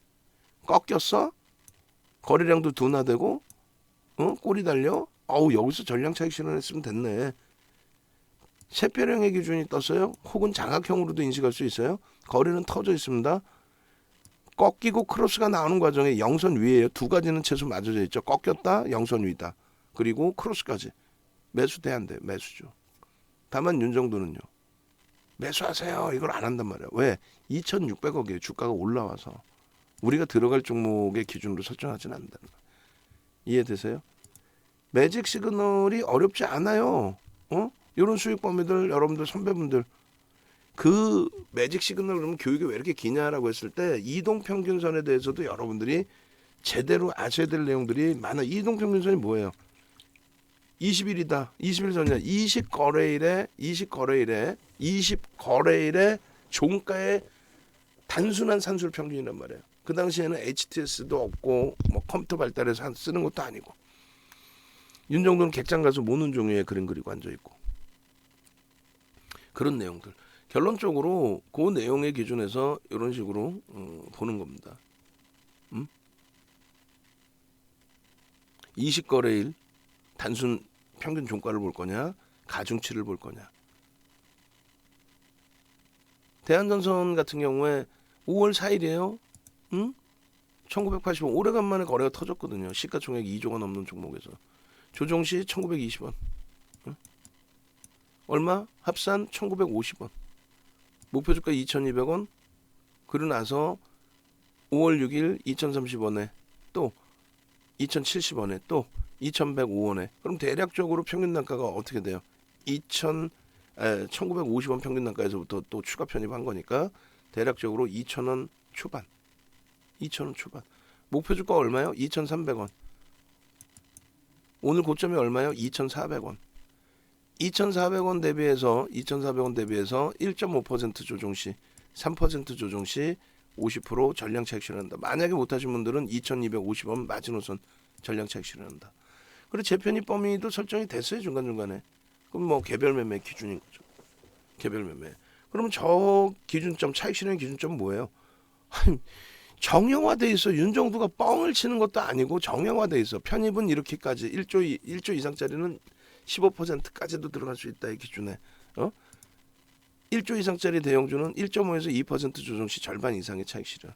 꺾였어? 거래량도 둔화되고 꼬리 달려? 여기서 전량 차익 실현했으면 됐네. 샛별형의 기준이 떴어요. 혹은 장악형으로도 인식할 수 있어요. 거래는 터져 있습니다. 꺾이고 크로스가 나오는 과정에 영선 위에요. 두 가지는 최소 맞아져 있죠. 꺾였다, 영선 위다. 그리고 크로스까지. 매수 돼 안 돼? 매수죠. 다만 윤정도는요. 매수하세요. 이걸 안 한단 말이야. 왜? 2,600억이에요. 주가가 올라와서. 우리가 들어갈 종목의 기준으로 설정하지는 않는다는 거예요. 이해되세요? 매직 시그널이 어렵지 않아요. 이런 수익 범위들 여러분들 선배분들 그 매직 시그널 그러면 교육이 왜 이렇게 기냐라고 했을 때 이동평균선에 대해서도 여러분들이 제대로 아셔야 될 내용들이 많아. 이동평균선이 뭐예요? 20일이다. 20일 전이야. 20거래일에 종가의 단순한 산술 평균이란 말이에요. 그 당시에는 HTS도 없고 뭐 컴퓨터 발달해서 쓰는 것도 아니고 윤정도는 객장 가서 모는 종류의 그림 그리고 앉아 있고 그런 내용들. 결론적으로 그 내용의 기준에서 이런 식으로 보는 겁니다. 20거래일 단순 평균 종가를 볼 거냐, 가중치를 볼 거냐. 대한전선 같은 경우에 5월 4일이에요. 1980원. 오래간만에 거래가 터졌거든요. 시가총액 2조가 넘는 종목에서. 조정시 1920원. 얼마? 합산 1950원. 목표주가 2200원. 그러고 나서 5월 6일 2030원에 또 2070원에 또 2105원에. 그럼 대략적으로 평균 단가가 어떻게 돼요? 1950원 평균 단가에서부터 또 추가 편입한 거니까 대략적으로 2,000원 초반. 2,000원 초반. 목표 주가 얼마요? 2,300원. 오늘 고점이 얼마요? 2,400원. 2,400원 대비해서 1.5% 조정 시 3% 조정 시 50% 전량 차익 실현한다. 만약에 못하신 분들은 2,250원 마지노선 전량 차익 실현한다. 그리고 재편입 범위도 설정이 됐어요. 중간중간에. 그럼 뭐 개별 매매 기준인 거죠. 개별 매매. 그러면 저 기준점, 차익 실현 기준점 뭐예요? 정형화돼 있어. 윤정도가 뻥을 치는 것도 아니고 정형화돼 있어. 편입은 이렇게까지 1조 이상짜리는 15%까지도 들어갈 수 있다. 이 기준에. 1조 이상짜리 대형주는 1.5에서 2% 조정 시 절반 이상의 차익 실현.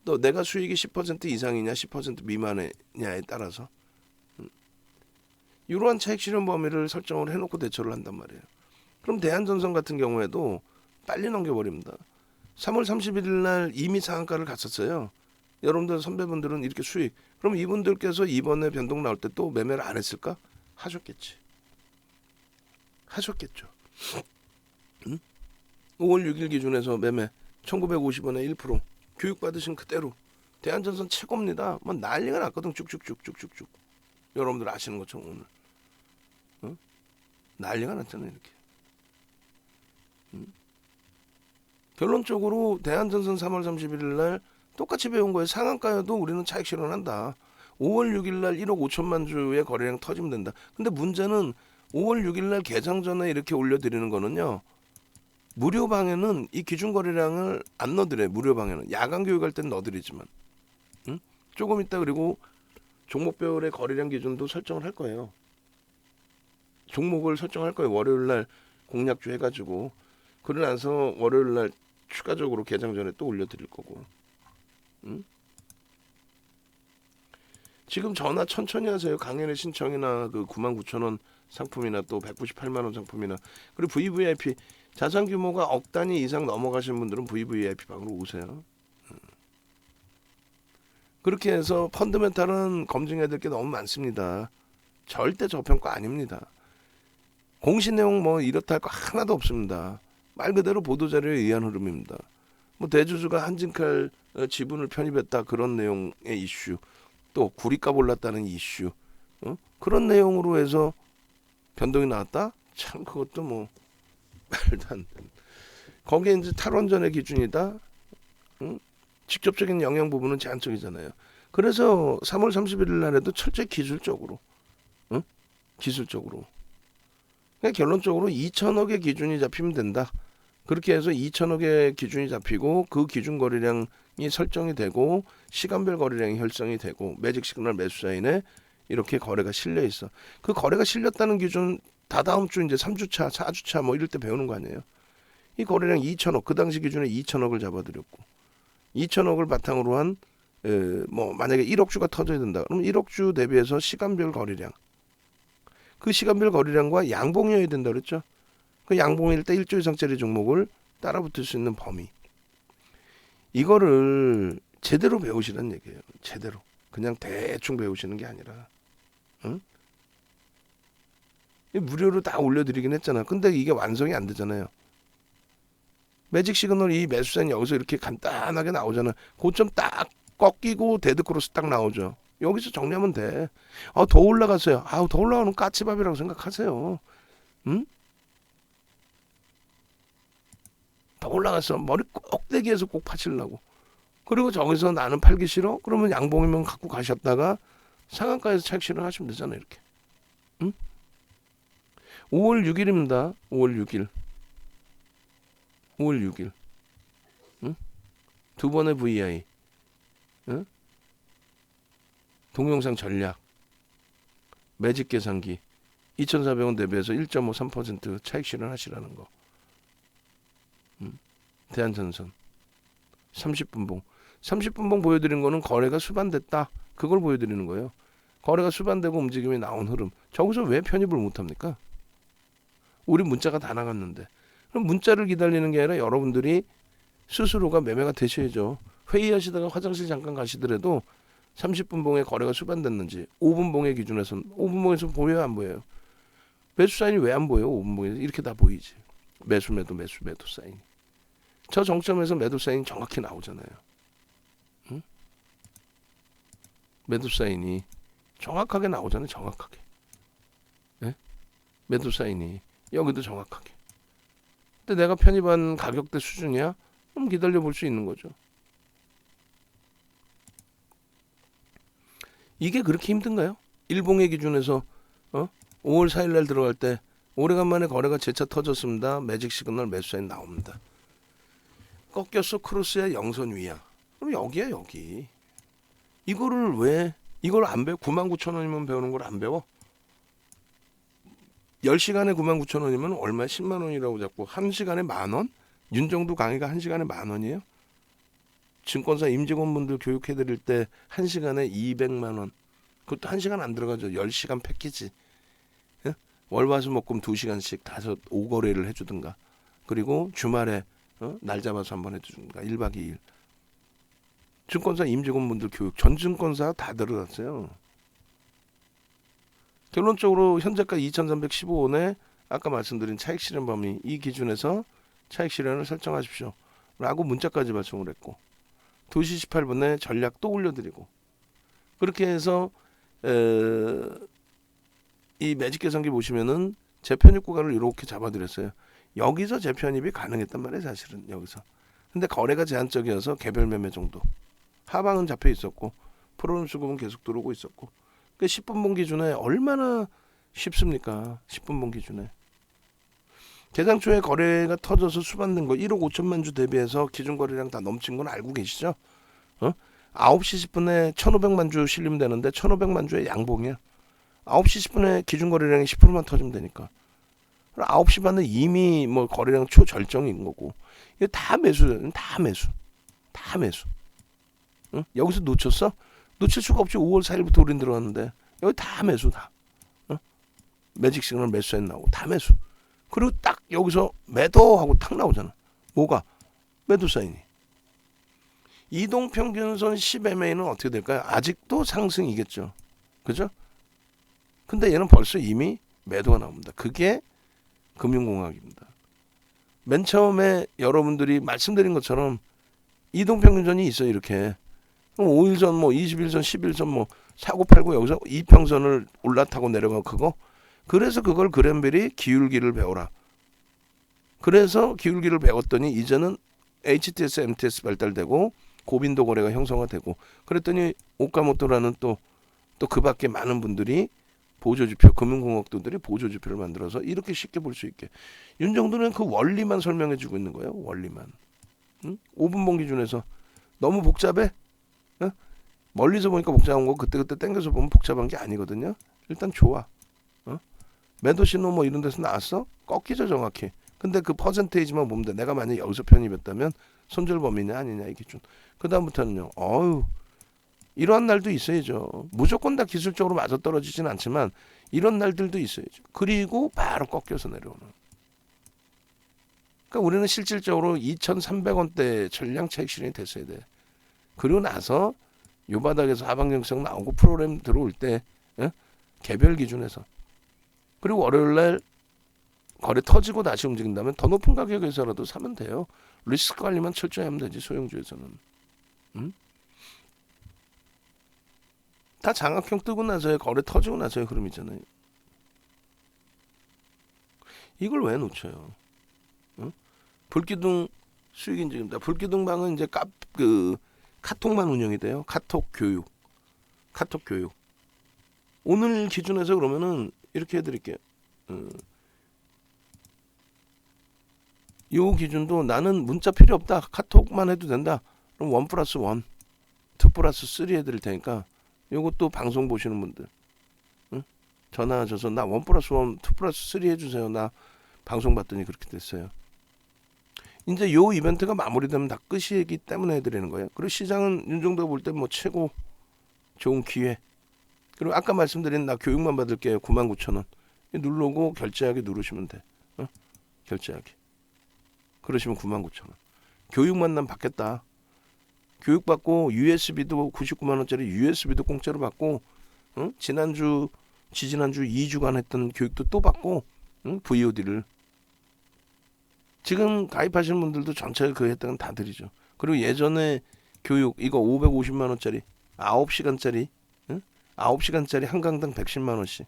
또 내가 수익이 10% 이상이냐 10% 미만이냐에 따라서 이러한 차익 실현 범위를 설정을 해놓고 대처를 한단 말이에요. 그럼 대한전선 같은 경우에도 빨리 넘겨버립니다. 3월 31일 날 이미 상한가를 갔었어요. 여러분들 선배분들은 이렇게 수익. 그럼 이분들께서 이번에 변동 나올 때 또 매매를 안 했을까? 하셨겠지. 하셨겠죠. 5월 6일 기준에서 매매 1950원에 1% 교육받으신 그대로 대한전선 최고입니다. 뭐 난리가 났거든. 쭉쭉쭉쭉쭉쭉. 여러분들 아시는 것처럼 오늘 난리가 났잖아요. 이렇게. 결론적으로 대한전선 3월 31일 날 똑같이 배운 거예요. 상한가여도 우리는 차익 실현한다. 5월 6일 날 1억 5천만 주의 거래량 터지면 된다. 근데 문제는 5월 6일 날 개장 전에 이렇게 올려드리는 거는요. 무료 방에는 이 기준 거래량을 안 넣어드려요. 무료 방에는. 야간 교육할 때는 넣어드리지만. 조금 있다 그리고 종목별의 거래량 기준도 설정을 할 거예요. 종목을 설정할 거예요. 월요일 날 공략주 해가지고. 그러고 나서 월요일 날 추가적으로 개장 전에 또 올려드릴 거고. 지금 전화 천천히 하세요. 강연의 신청이나 그 99,000원 상품이나 또 198만원 상품이나 그리고 VVIP 자산 규모가 억 단위 이상 넘어가신 분들은 VVIP 방으로 오세요. 그렇게 해서 펀드멘탈은 검증해야 될 게 너무 많습니다. 절대 저평가 아닙니다. 공시 내용 뭐 이렇다 할 거 하나도 없습니다. 말 그대로 보도자료에 의한 흐름입니다. 뭐 대주주가 한진칼 지분을 편입했다 그런 내용의 이슈, 또 구리값 올랐다는 이슈, 그런 내용으로 해서 변동이 나왔다? 참 그것도 뭐 말도 안 돼. 거기에 이제 탈원전의 기준이다. 직접적인 영향 부분은 제한적이잖아요. 그래서 3월 31일 날에도 철저히 기술적으로, 기술적으로. 그러니까 결론적으로 2천억의 기준이 잡히면 된다. 그렇게 해서 2천억의 기준이 잡히고 그 기준 거래량이 설정이 되고 시간별 거래량이 형성이 되고 매직 시그널 매수 사인에 이렇게 거래가 실려 있어. 그 거래가 실렸다는 기준 다다음 주 이제 3주차, 4주차 뭐 이럴 때 배우는 거 아니에요. 이 거래량 2천억, 그 당시 기준에 2천억을 잡아드렸고 2천억을 바탕으로 한 뭐 만약에 1억 주가 터져야 된다. 그럼 1억 주 대비해서 시간별 거래량. 그 시간별 거래량과 양봉이어야 된다 그랬죠. 그 양봉일 때 1조 이상짜리 종목을 따라붙을 수 있는 범위. 이거를 제대로 배우시란 얘기예요. 제대로. 그냥 대충 배우시는 게 아니라. 응? 무료로 다 올려드리긴 했잖아. 근데 이게 완성이 안 되잖아요. 매직 시그널 이 매수세는 여기서 이렇게 간단하게 나오잖아. 고점 딱 꺾이고 데드크로스 딱 나오죠. 여기서 정리하면 돼. 더 올라갔어요. 더 올라가는 까치밥이라고 생각하세요. 응? 더 올라갔어. 머리 꼭대기에서 꼭 파시려고. 그리고 저기서 나는 팔기 싫어? 그러면 양봉이면 갖고 가셨다가 상한가에서 차익 실현하시면 되잖아요. 이렇게. 응? 5월 6일입니다. 5월 6일. 5월 6일. 응? 두 번의 VI. 응? 동영상 전략. 매직 계산기. 2,400원 대비해서 1.53% 차익 실현하시라는 거. 대한전선. 30분봉. 30분봉 보여드린 거는 거래가 수반됐다. 그걸 보여드리는 거예요. 거래가 수반되고 움직임이 나온 흐름. 저기서 왜 편입을 못합니까? 우리 문자가 다 나갔는데. 그럼 문자를 기다리는 게 아니라 여러분들이 스스로가 매매가 되셔야죠. 회의하시다가 화장실 잠깐 가시더라도 30분 봉에 거래가 수반됐는지 5분 봉의 기준에서는 5분 봉에서 보여요 안 보여요? 매수 사인이 왜 안 보여요? 5분 봉에서 이렇게 다 보이지. 매수 매도 사인이. 저 정점에서 매도 사인이 정확히 나오잖아요. 응? 매도 사인이 정확하게 나오잖아요. 정확하게. 네? 매도 사인이 여기도 정확하게. 근데 내가 편입한 가격대 수준이야? 그럼 기다려 볼 수 있는 거죠. 이게 그렇게 힘든가요? 일봉의 기준에서 5월 4일 날 들어갈 때 오래간만에 거래가 재차 터졌습니다. 매직 시그널 매수 사인 나옵니다. 꺾였어. 크로스야 영선 위야. 그럼 여기야 여기. 이거를 왜 이걸 안 배워? 99,000원이면 배우는 걸 안 배워? 10시간에 99,000원이면 얼마? 10만 원이라고 잡고 1시간에 만 원? 윤정도 강의가 1시간에 만 원이에요? 증권사 임직원분들 교육해드릴 때 1시간에 200만 원. 그것도 1시간 안 들어가죠. 10시간 패키지. 예? 월화수목금 2시간씩 5거래를 해주든가. 그리고 주말에 날 잡아서 한번 해주든가. 1박 2일. 증권사 임직원분들 교육. 전 증권사 다 들어갔어요. 결론적으로 현재가 2,315원에 아까 말씀드린 차익 실현 범위 이 기준에서 차익 실현을 설정하십시오. 라고 문자까지 발송을 했고 2시 18분에 전략 또 올려드리고 그렇게 해서 이 매직 계산기 보시면은 재편입 구간을 이렇게 잡아드렸어요. 여기서 재편입이 가능했단 말이에요. 사실은 여기서. 근데 거래가 제한적이어서 개별 매매 정도. 하방은 잡혀 있었고 프로는 수급은 계속 들어오고 있었고 그 10분봉 기준에 얼마나 쉽습니까? 10분봉 기준에. 개장 초에 거래가 터져서 수반된 거 1억 5천만 주 대비해서 기준 거래량 다 넘친 건 알고 계시죠? 9시 10분에 1,500만 주 실리면 되는데 1,500만 주의 양봉이야. 9시 10분에 기준 거래량이 10%만 터지면 되니까. 9시 반에 이미 뭐 거래량 초절정인 거고. 이게 다 매수. 응? 여기서 놓쳤어? 놓칠 수가 없지. 5월 4일부터 우린 들어갔는데 여기 다 매수 다. 매직 시그널 매수에 나오고 다 매수. 그리고 딱 여기서 매도하고 탁 나오잖아. 뭐가? 매도 사인이. 이동평균선 10MA는 어떻게 될까요? 아직도 상승이겠죠. 그죠? 근데 얘는 벌써 이미 매도가 나옵니다. 그게 금융공학입니다. 맨 처음에 여러분들이 말씀드린 것처럼 이동평균선이 있어요. 이렇게. 5일 전, 20일 전, 10일 전 사고 팔고 여기서 이평선을 올라타고 내려가고 그거. 그래서 그걸 그랜벨이 기울기를 배워라. 그래서 기울기를 배웠더니 이제는 HTS, MTS 발달되고 고빈도 거래가 형성화되고 그랬더니 오카모토라는 또 그 밖에 많은 분들이 보조지표, 금융공학도들이 보조지표를 만들어서 이렇게 쉽게 볼 수 있게. 윤정도는 그 원리만 설명해주고 있는 거예요. 원리만. 5분봉 기준에서 너무 복잡해? 멀리서 보니까 복잡한 거 그때그때 땡겨서 보면 복잡한 게 아니거든요. 일단 좋아. 매도 신호 이런 데서 나왔어? 꺾이죠 정확히. 근데 그 퍼센테이지만 보면 돼. 내가 만약에 여기서 편입했다면 손절 범위냐 아니냐 이 기준. 그 다음부터는요. 이러한 날도 있어야죠. 무조건 다 기술적으로 맞아떨어지진 않지만 이런 날들도 있어야죠. 그리고 바로 꺾여서 내려오는. 그러니까 우리는 실질적으로 2,300원대 전량 차익 실현이 됐어야 돼. 그리고 나서 요 바닥에서 하방정석 나오고 프로그램 들어올 때 개별 기준에서 그리고 월요일날 거래 터지고 다시 움직인다면 더 높은 가격에서라도 사면 돼요. 리스크 관리만 철저히 하면 되지 소형주에서는. 다 장악형 뜨고 나서의 거래 터지고 나서의 흐름이잖아요. 이걸 왜 놓쳐요? 불기둥 수익 인증입니다. 불기둥 방은 이제 카톡만 운영이 돼요. 카톡 교육. 오늘 기준에서 그러면은 이렇게 해드릴게요. 요 기준도 나는 문자 필요 없다. 카톡만 해도 된다. 그럼 1+1, 2+3 해드릴 테니까 요것도 방송 보시는 분들 전화하셔서 나 1+1, 2+3 해주세요. 나 방송 봤더니 그렇게 됐어요. 이제 요 이벤트가 마무리되면 다 끝이기 때문에 해드리는 거예요. 그리고 시장은 윤종도가 볼 때 뭐 최고 좋은 기회. 그리고 아까 말씀드린 나 교육만 받을게요. 99,000원. 누르고 결제하기 누르시면 돼. 결제하기. 그러시면 99,000원. 교육만 난 받겠다. 교육 받고 USB도 99만 원짜리 USB도 공짜로 받고 지난주 2주간 했던 교육도 또 받고 VOD를 지금 가입하시는 분들도 전체 그 혜택은 다 드리죠. 그리고 예전에 교육 이거 550만 원짜리 9시간짜리 9시간짜리 한 강당 110만 원씩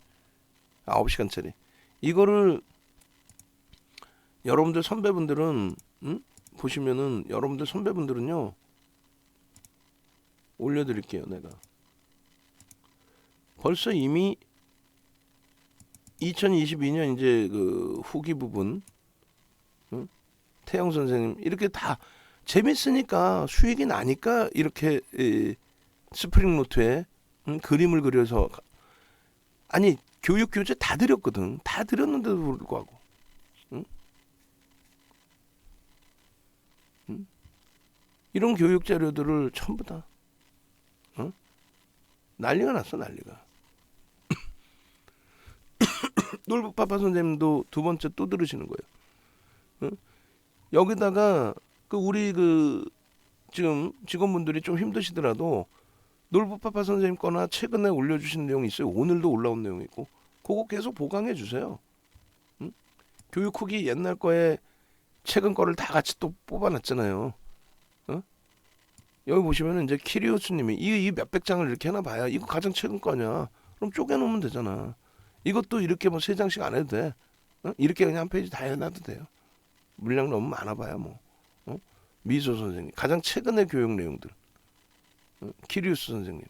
9시간짜리 이거를 여러분들 선배분들은 보시면은 여러분들 선배분들은요 올려드릴게요. 내가 벌써 이미 2022년 이제 그 후기 부분 태영 선생님 이렇게 다 재밌으니까 수익이 나니까 이렇게 스프링 노트에 그림을 그려서 아니 교육 교재 다 드렸거든. 다 드렸는데도 불구하고 이런 교육 자료들을 전부 다 난리가 났어 난리가. 놀부파파 선생님도 두 번째 또 들으시는 거예요. 여기다가 우리 지금 직원분들이 좀 힘드시더라도 놀부파파 선생님 거나 최근에 올려주신 내용이 있어요. 오늘도 올라온 내용이 있고 그거 계속 보강해 주세요. 교육 후기 옛날 거에 최근 거를 다 같이 또 뽑아놨잖아요. 여기 보시면은 이제 키리오스님이 이 몇백 장을 이렇게 해놔 봐야 이거 가장 최근 거냐? 그럼 쪼개놓으면 되잖아. 이것도 이렇게 뭐 3장씩 안 해도 돼. 이렇게 그냥 한 페이지 다 해놔도 돼요. 물량 너무 많아봐야 뭐. 미소 선생님 가장 최근의 교육 내용들. 키리우스 선생님.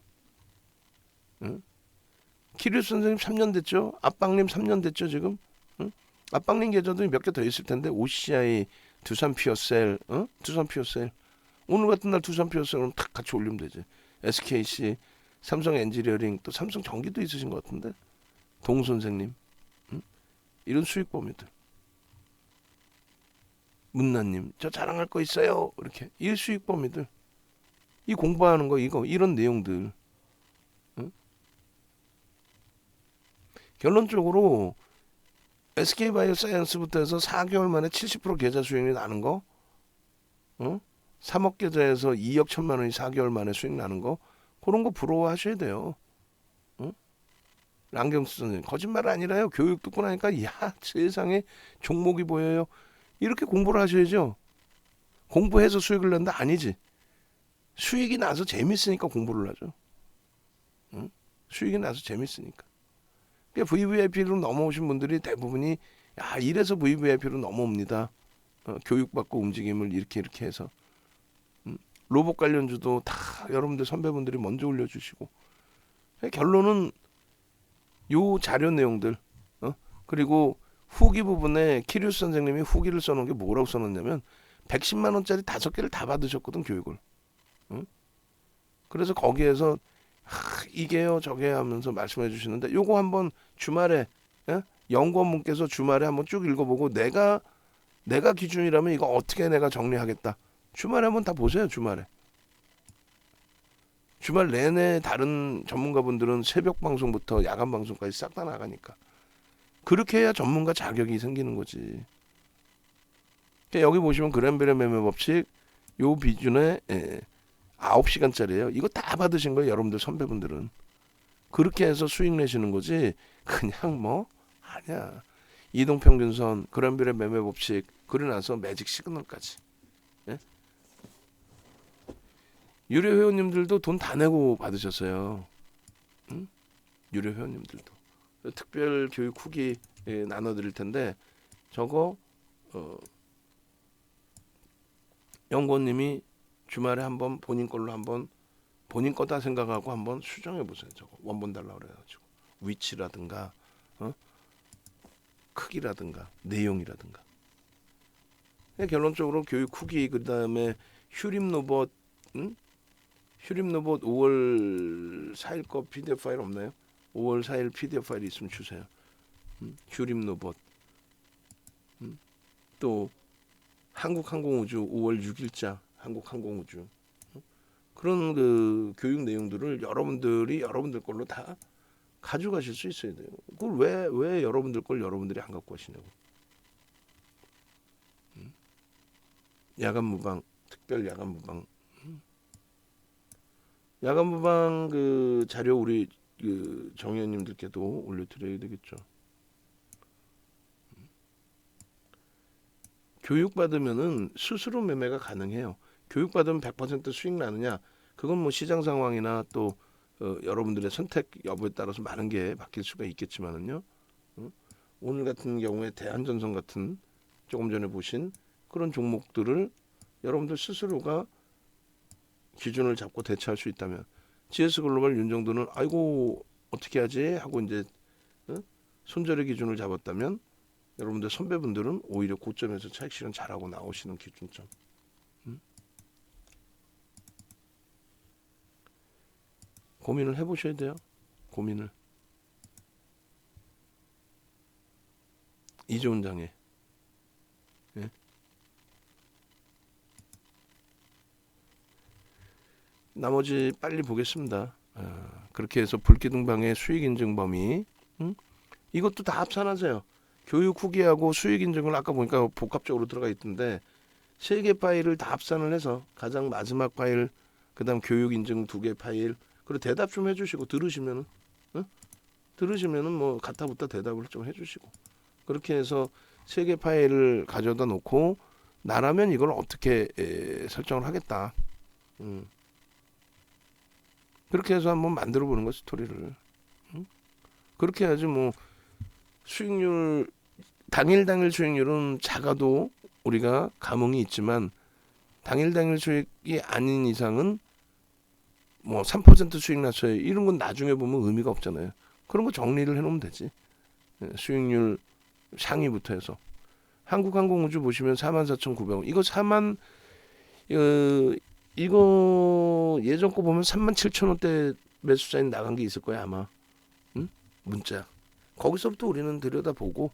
키리우스 선생님 3년 됐죠? 압빵님 3년 됐죠 지금? 압빵님 계좌도 몇 개 더 있을 텐데 OCI, 두산 피어셀, 두산 피어셀. 오늘 같은 날 두산 피어셀은 탁 같이 올리면 되지. SKC, 삼성 엔지니어링, 또 삼성 전기도 있으신 것 같은데. 동 선생님, 이런 수익 범위들. 문나님, 저 자랑할 거 있어요. 이렇게 이 수익 범위들, 이 공부하는 거 이거 이런 내용들. 결론적으로 SK바이오사이언스부터 해서 4개월 만에 70% 계좌 수익이 나는 거, 3억 계좌에서 2억 1천만 원이 4개월 만에 수익 나는 거, 그런 거 부러워하셔야 돼요. 랑경수 선생님 거짓말 아니라요. 교육 듣고 나니까 야 세상에 종목이 보여요. 이렇게 공부를 하셔야죠. 공부해서 수익을 낸다 아니지. 수익이 나서 재밌으니까 공부를 하죠. 수익이 나서 재밌으니까. 그러니까 VVIP로 넘어오신 분들이 대부분이 야 이래서 VVIP로 넘어옵니다. 교육받고 움직임을 이렇게 해서 로봇 관련주도 다 여러분들 선배분들이 먼저 올려주시고 결론은 요 자료 내용들 그리고 후기 부분에 키리우스 선생님이 후기를 써놓은 게 뭐라고 써놓냐면 110만 원짜리 5개를 다 받으셨거든 교육을. 그래서 거기에서 이게요 저게 하면서 말씀해 주시는데 요거 한번 주말에 연구원분께서 주말에 한번 쭉 읽어보고 내가 기준이라면 이거 어떻게 내가 정리하겠다. 주말에 한번 다 보세요. 주말 내내 다른 전문가분들은 새벽 방송부터 야간 방송까지 싹 다 나가니까. 그렇게 해야 전문가 자격이 생기는 거지. 그러니까 여기 보시면 그랜벨의 매매 법칙 요 비준에 9시간짜리예요. 이거 다 받으신 거예요. 여러분들 선배분들은. 그렇게 해서 수익 내시는 거지. 그냥 뭐 아니야. 이동평균선, 그랜벨의 매매 법칙, 그러고 나서 매직 시그널까지. 예? 유료 회원님들도 돈 다 내고 받으셨어요. 응? 유료 회원님들도. 특별 교육 후기 나눠드릴 텐데 저거 연구원님이 주말에 한번 본인 걸로 한번 본인 거다 생각하고 한번 수정해 보세요. 저거 원본 달라 그래가지고 위치라든가 크기라든가 내용이라든가. 결론적으로 교육 후기 그 다음에 휴림 로봇 휴림 로봇 5월 4일 거 PDF 파일 없나요? 5월 4일 PDF 파일 있으면 주세요. 휴림 로봇 또 한국항공우주 5월 6일자 한국항공우주 그런 그 교육 내용들을 여러분들이 여러분들 걸로 다 가져가실 수 있어야 돼요. 그걸 왜 여러분들 걸 여러분들이 안 갖고 가시냐고. 야간 무방 특별 야간 무방 야간 무방 그 자료 우리 그 정의원님들께도 올려드려야 되겠죠. 교육받으면은 스스로 매매가 가능해요. 교육받으면 100% 수익 나느냐? 그건 뭐 시장 상황이나 또 여러분들의 선택 여부에 따라서 많은 게 바뀔 수가 있겠지만은요. 오늘 같은 경우에 대한전선 같은 조금 전에 보신 그런 종목들을 여러분들 스스로가 기준을 잡고 대처할 수 있다면 GS글로벌 윤정도는 아이고 어떻게 하지 하고 이제 손절의 기준을 잡았다면 여러분들 선배분들은 오히려 고점에서 차익 실현 잘하고 나오시는 기준점. 고민을 해보셔야 돼요. 고민을. 이재훈 장애. 예? 나머지 빨리 보겠습니다. 그렇게 해서 불기둥방의 수익인증 범위 이것도 다 합산하세요. 교육 후기하고 수익인증을 아까 보니까 복합적으로 들어가 있던데 3개 파일을 다 합산을 해서 가장 마지막 파일 그 다음 교육인증 2개 파일 그리고 대답 좀 해주시고 들으시면은 뭐 가타부터 대답을 좀 해주시고 그렇게 해서 3개 파일을 가져다 놓고 나라면 이걸 어떻게 설정을 하겠다. 그렇게 해서 한번 만들어 보는 거 스토리를. 그렇게 해야지 뭐 수익률 당일 수익률은 작아도 우리가 감흥이 있지만 당일 수익이 아닌 이상은 뭐 3% 수익 났어요. 이런 건 나중에 보면 의미가 없잖아요. 그런 거 정리를 해놓으면 되지. 수익률 상위부터 해서 한국항공우주 보시면 44,900원 이거 4만 이거 예전 거 보면 37,000원대 매수자인 나간 게 있을 거야 아마. 문자 거기서부터 우리는 들여다보고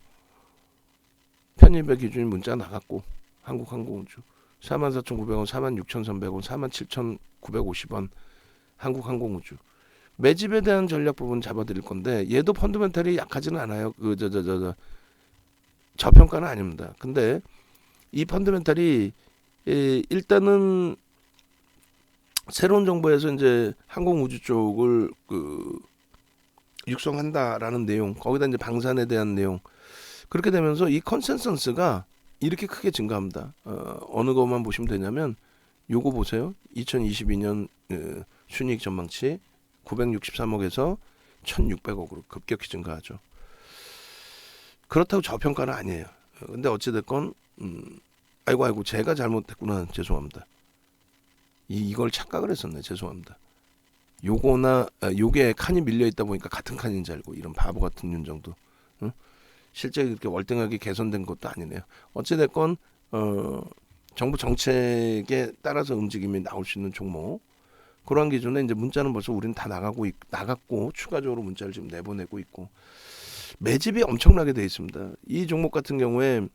편입의 기준이 문자 나갔고 한국항공우주 44,900원 46,300원 47,950원 한국항공우주 매집에 대한 전략 부분 잡아드릴 건데 얘도 펀더멘탈이 약하지는 않아요. 저평가는 아닙니다. 근데 이 펀더멘탈이 일단은 새로운 정부에서 이제 항공우주 쪽을 육성한다라는 내용, 거기다 이제 방산에 대한 내용 그렇게 되면서 이 컨센서스가 이렇게 크게 증가합니다. 어느 것만 보시면 되냐면 요거 보세요. 2022년 순이익 전망치 963억에서 1,600억으로 급격히 증가하죠. 그렇다고 저평가는 아니에요. 근데 어찌됐건 아이고 제가 잘못했구나 죄송합니다. 이걸 착각을 했었네 죄송합니다. 요게 칸이 밀려있다 보니까 같은 칸인 줄 알고 이런 바보 같은 윤정도 실제 그렇게 월등하게 개선된 것도 아니네요. 어찌됐건 정부 정책에 따라서 움직임이 나올 수 있는 종목 그러한 기준에 이제 문자는 벌써 우리는 다 나갔고 추가적으로 문자를 지금 내보내고 있고 매집이 엄청나게 돼 있습니다. 이 종목 같은 경우에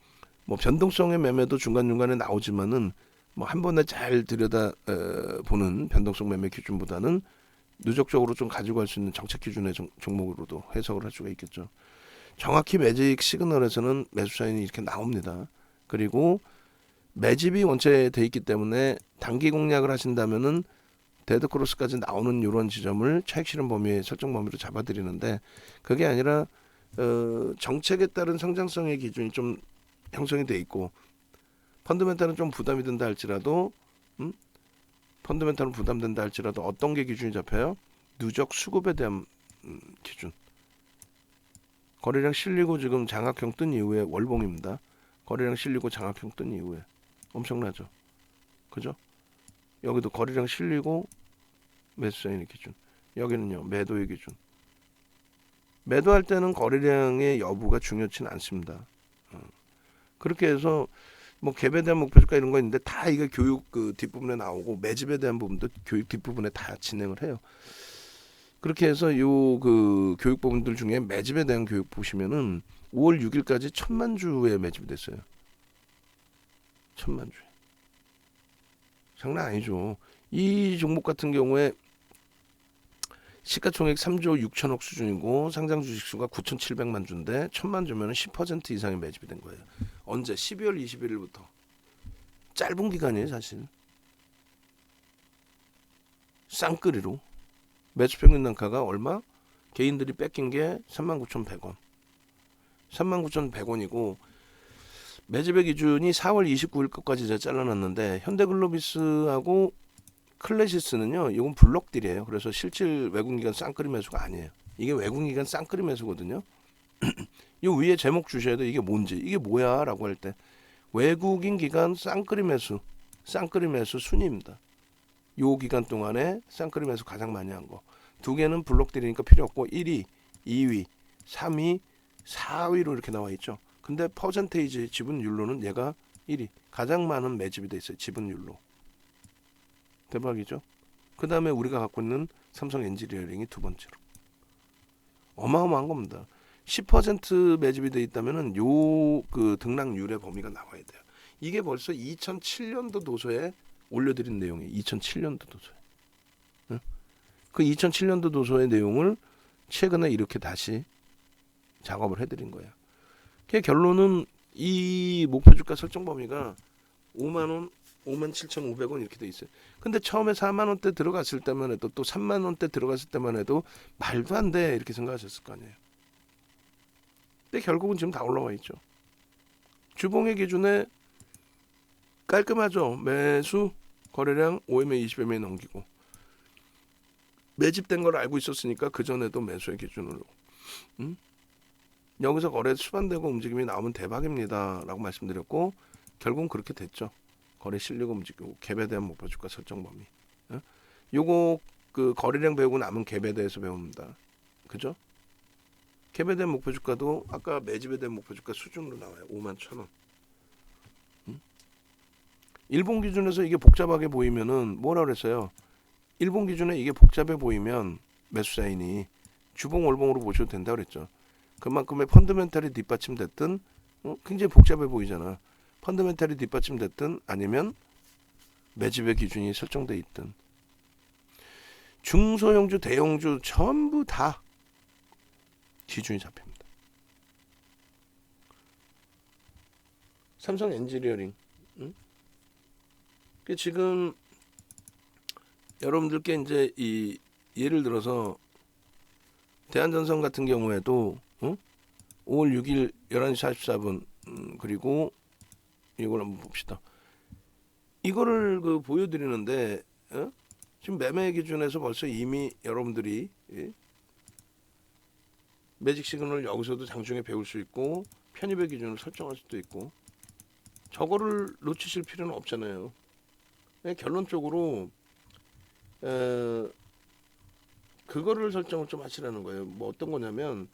뭐 변동성의 매매도 중간중간에 나오지만은 뭐 한 번에 잘 들여다 보는 변동성 매매 기준보다는 누적적으로 좀 가지고 갈 수 있는 정책 기준의 종목으로도 해석을 할 수가 있겠죠. 정확히 매직 시그널에서는 매수 사인이 이렇게 나옵니다. 그리고 매집이 원체 돼 있기 때문에 단기 공략을 하신다면은 데드 크로스까지 나오는 이런 지점을 차익 실현 범위의 설정 범위로 잡아드리는데, 그게 아니라 정책에 따른 성장성의 기준이 좀 형성이 돼 있고 펀드멘탈은 좀 부담이 든다 할지라도 펀드멘탈은 부담된다 할지라도 어떤 게 기준이 잡혀요? 누적 수급에 대한 기준. 거래량 실리고 지금 장악형 뜬 이후에 월봉입니다. 거래량 실리고 장악형 뜬 이후에 엄청나죠. 그죠? 여기도 거래량 실리고 매수 사인의 기준. 여기는요, 매도의 기준. 매도할 때는 거래량의 여부가 중요치는 않습니다. 그렇게 해서 뭐 갭에 대한 목표주가 이런 거 있는데 다 이게 교육 그 뒷부분에 나오고 매집에 대한 부분도 교육 뒷부분에 다 진행을 해요. 그렇게 해서 요 그 교육 부분들 중에 매집에 대한 교육 보시면은 5월 6일까지 1,000만 주에 매집이 됐어요. 1,000만 주에. 장난 아니죠. 이 종목 같은 경우에 시가총액 3조 6천억 수준이고 상장 주식 수가 9,700만 주인데 1,000만 주면은 10% 이상의 매집이 된 거예요. 언제? 12월 21일부터. 짧은 기간이에요, 사실. 쌍끌이로. 매수 평균 단가가 얼마? 개인들이 뺏긴 게 39,100원. 39,100원이고 매집의 기준이 4월 29일 것까지 제가 잘라놨는데 현대글로비스하고 클래시스는요, 이건 블록딜이에요. 그래서 실질 외국기관 쌍끌이 매수가 아니에요. 이게 외국기관 쌍끌이 매수거든요. 이 위에 제목 주셔야 돼. 이게 뭔지, 이게 뭐야 라고 할 때 외국인 기관 쌍끌이 매수 순위입니다. 요 기간 동안에 쌍끌이 매수 가장 많이 한 거. 두 개는 블록딜이니까 필요 없고 1위, 2위, 3위, 4위로 이렇게 나와 있죠. 근데 퍼센테이지 지분율로는 얘가 1위. 가장 많은 매집이 돼 있어요. 지분율로. 대박이죠. 그 다음에 우리가 갖고 있는 삼성 엔지니어링이 두 번째로. 어마어마한 겁니다. 10% 매집이 돼 있다면은 요 그 등락률의 범위가 나와야 돼요. 이게 벌써 2007년도 도서에 올려드린 내용이에요. 2007년도 도서에. 응? 그 2007년도 도서의 내용을 최근에 이렇게 다시 작업을 해드린 거예요. 그 결론은 이 목표주가 설정 범위가 5만 원, 57,500원 이렇게 돼 있어요. 근데 처음에 4만 원대 들어갔을 때만 해도 또 3만 원대 들어갔을 때만 해도 말도 안 돼 이렇게 생각하셨을 거 아니에요. 근데 결국은 지금 다 올라와 있죠. 주봉의 기준에 깔끔하죠. 매수 거래량 5MA 20MA 넘기고 매집된 걸 알고 있었으니까 그 전에도 매수의 기준으로 여기서 거래 수반되고 움직임이 나오면 대박입니다 라고 말씀드렸고 결국은 그렇게 됐죠. 거래 실리고 움직이고 갭에 대한 목표주가 설정 범위. 요거 그 거래량 배우고 남은 갭에 대해서 배웁니다. 그죠? 갭에 대한 목표주가도 아까 매집에 대한 목표주가 수준으로 나와요. 51,000원. 일본 기준에서 이게 복잡하게 보이면은 뭐라 그랬어요? 일본 기준에 이게 복잡해 보이면 매수 사인이 주봉 월봉으로 보셔도 된다 그랬죠. 그만큼의 펀드멘탈이 뒷받침됐든 굉장히 복잡해 보이잖아. 펀드멘탈이 뒷받침됐든 아니면 매집의 기준이 설정돼 있든 중소형주 대형주 전부 다 기준이 잡힙니다. 삼성 엔지니어링 지금 여러분들께 이제 이 예를 들어서 대한전선 같은 경우에도 5월 6일 11시 44분 그리고 이걸 한번 봅시다. 이거를 그 보여드리는데 지금 매매 기준에서 벌써 이미 여러분들이 매직 시그널을 여기서도 장중에 배울 수 있고 편입의 기준을 설정할 수도 있고 저거를 놓치실 필요는 없잖아요. 결론적으로 그거를 설정을 좀 하시라는 거예요. 뭐 어떤 거냐면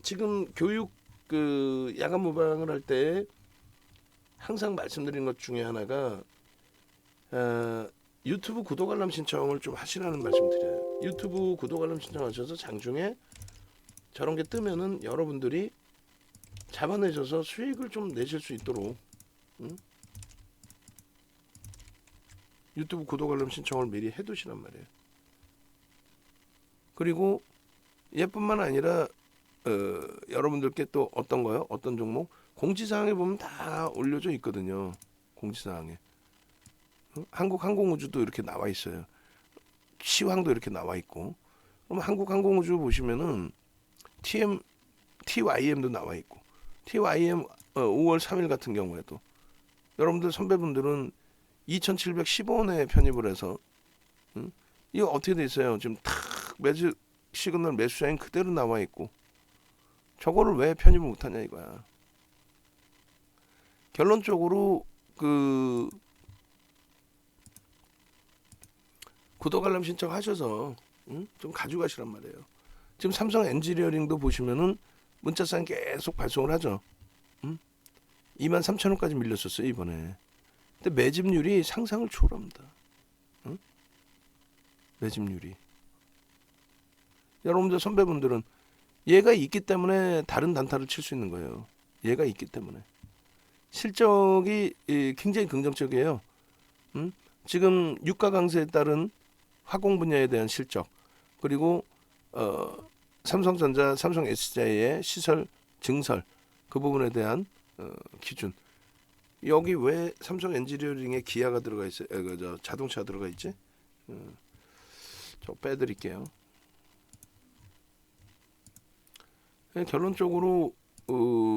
지금 교육 그 야간 모방을 할 때 항상 말씀드린 것 중에 하나가 유튜브 구독 알람 신청을 좀 하시라는 말씀 드려요. 유튜브 구독 알람 신청하셔서 장중에 저런 게 뜨면은 여러분들이 잡아내셔서 수익을 좀 내실 수 있도록 유튜브 구독 알람 신청을 미리 해두시란 말이에요. 그리고 얘뿐만 아니라 여러분들께 또 어떤 거요? 어떤 종목? 공지사항에 보면 다 올려져 있거든요. 공지사항에 한국항공우주도 이렇게 나와 있어요. 시황도 이렇게 나와 있고, 그럼 한국항공우주 보시면은 TYM도 나와 있고, TYM 5월 3일 같은 경우에도 여러분들 선배분들은 2,715원에 편입을 해서 이거 어떻게 돼 있어요? 지금 탁 매주 시그널 매수자인 그대로 나와 있고, 저거를 왜 편입을 못하냐 이거야. 결론적으로 그 구독 알람 신청하셔서 좀 가져가시란 말이에요. 지금 삼성 엔지니어링도 보시면은 문자상 계속 발송을 하죠. 23,000원까지 밀렸었어요 이번에. 근데 매집률이 상상을 초월합니다. 매집률이. 여러분들 선배분들은 얘가 있기 때문에 다른 단타를 칠 수 있는 거예요. 얘가 있기 때문에. 실적이 굉장히 긍정적이에요. 지금 유가 강세에 따른 화공 분야에 대한 실적, 그리고 삼성전자, 삼성 SDI의 시설 증설 그 부분에 대한 기준. 여기 왜 삼성 엔지니어링에 기아가 들어가 있어요? 자동차 들어가 있지? 저 빼드릴게요. 결론적으로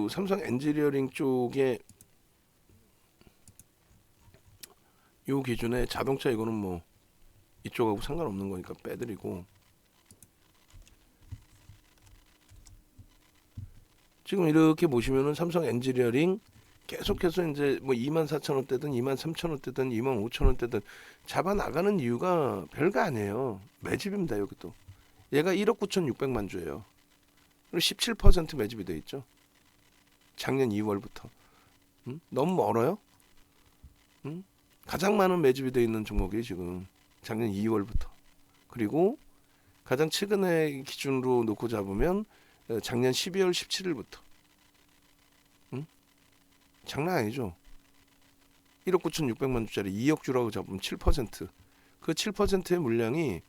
삼성 엔지니어링 쪽에 요 기준에 자동차 이거는 뭐 이쪽하고 상관없는 거니까 빼드리고, 지금 이렇게 보시면은 삼성 엔지니어링 계속해서 이제 뭐 24,000원대든 23,000원대든 25,000원대든 잡아 나가는 이유가 별거 아니에요. 매집입니다. 여기 또 얘가 1억 9,600만 주예요. 그리고 17% 매집이 돼 있죠. 작년 2월부터. 너무 멀어요? 가장 많은 매집이 돼 있는 종목이 지금 작년 2월부터. 그리고 가장 최근의 기준으로 놓고 잡으면 작년 12월 17일부터. 장난 아니죠. 1억 9,600만 주짜리 2억 주라고 잡으면 7%. 그 7%의 물량이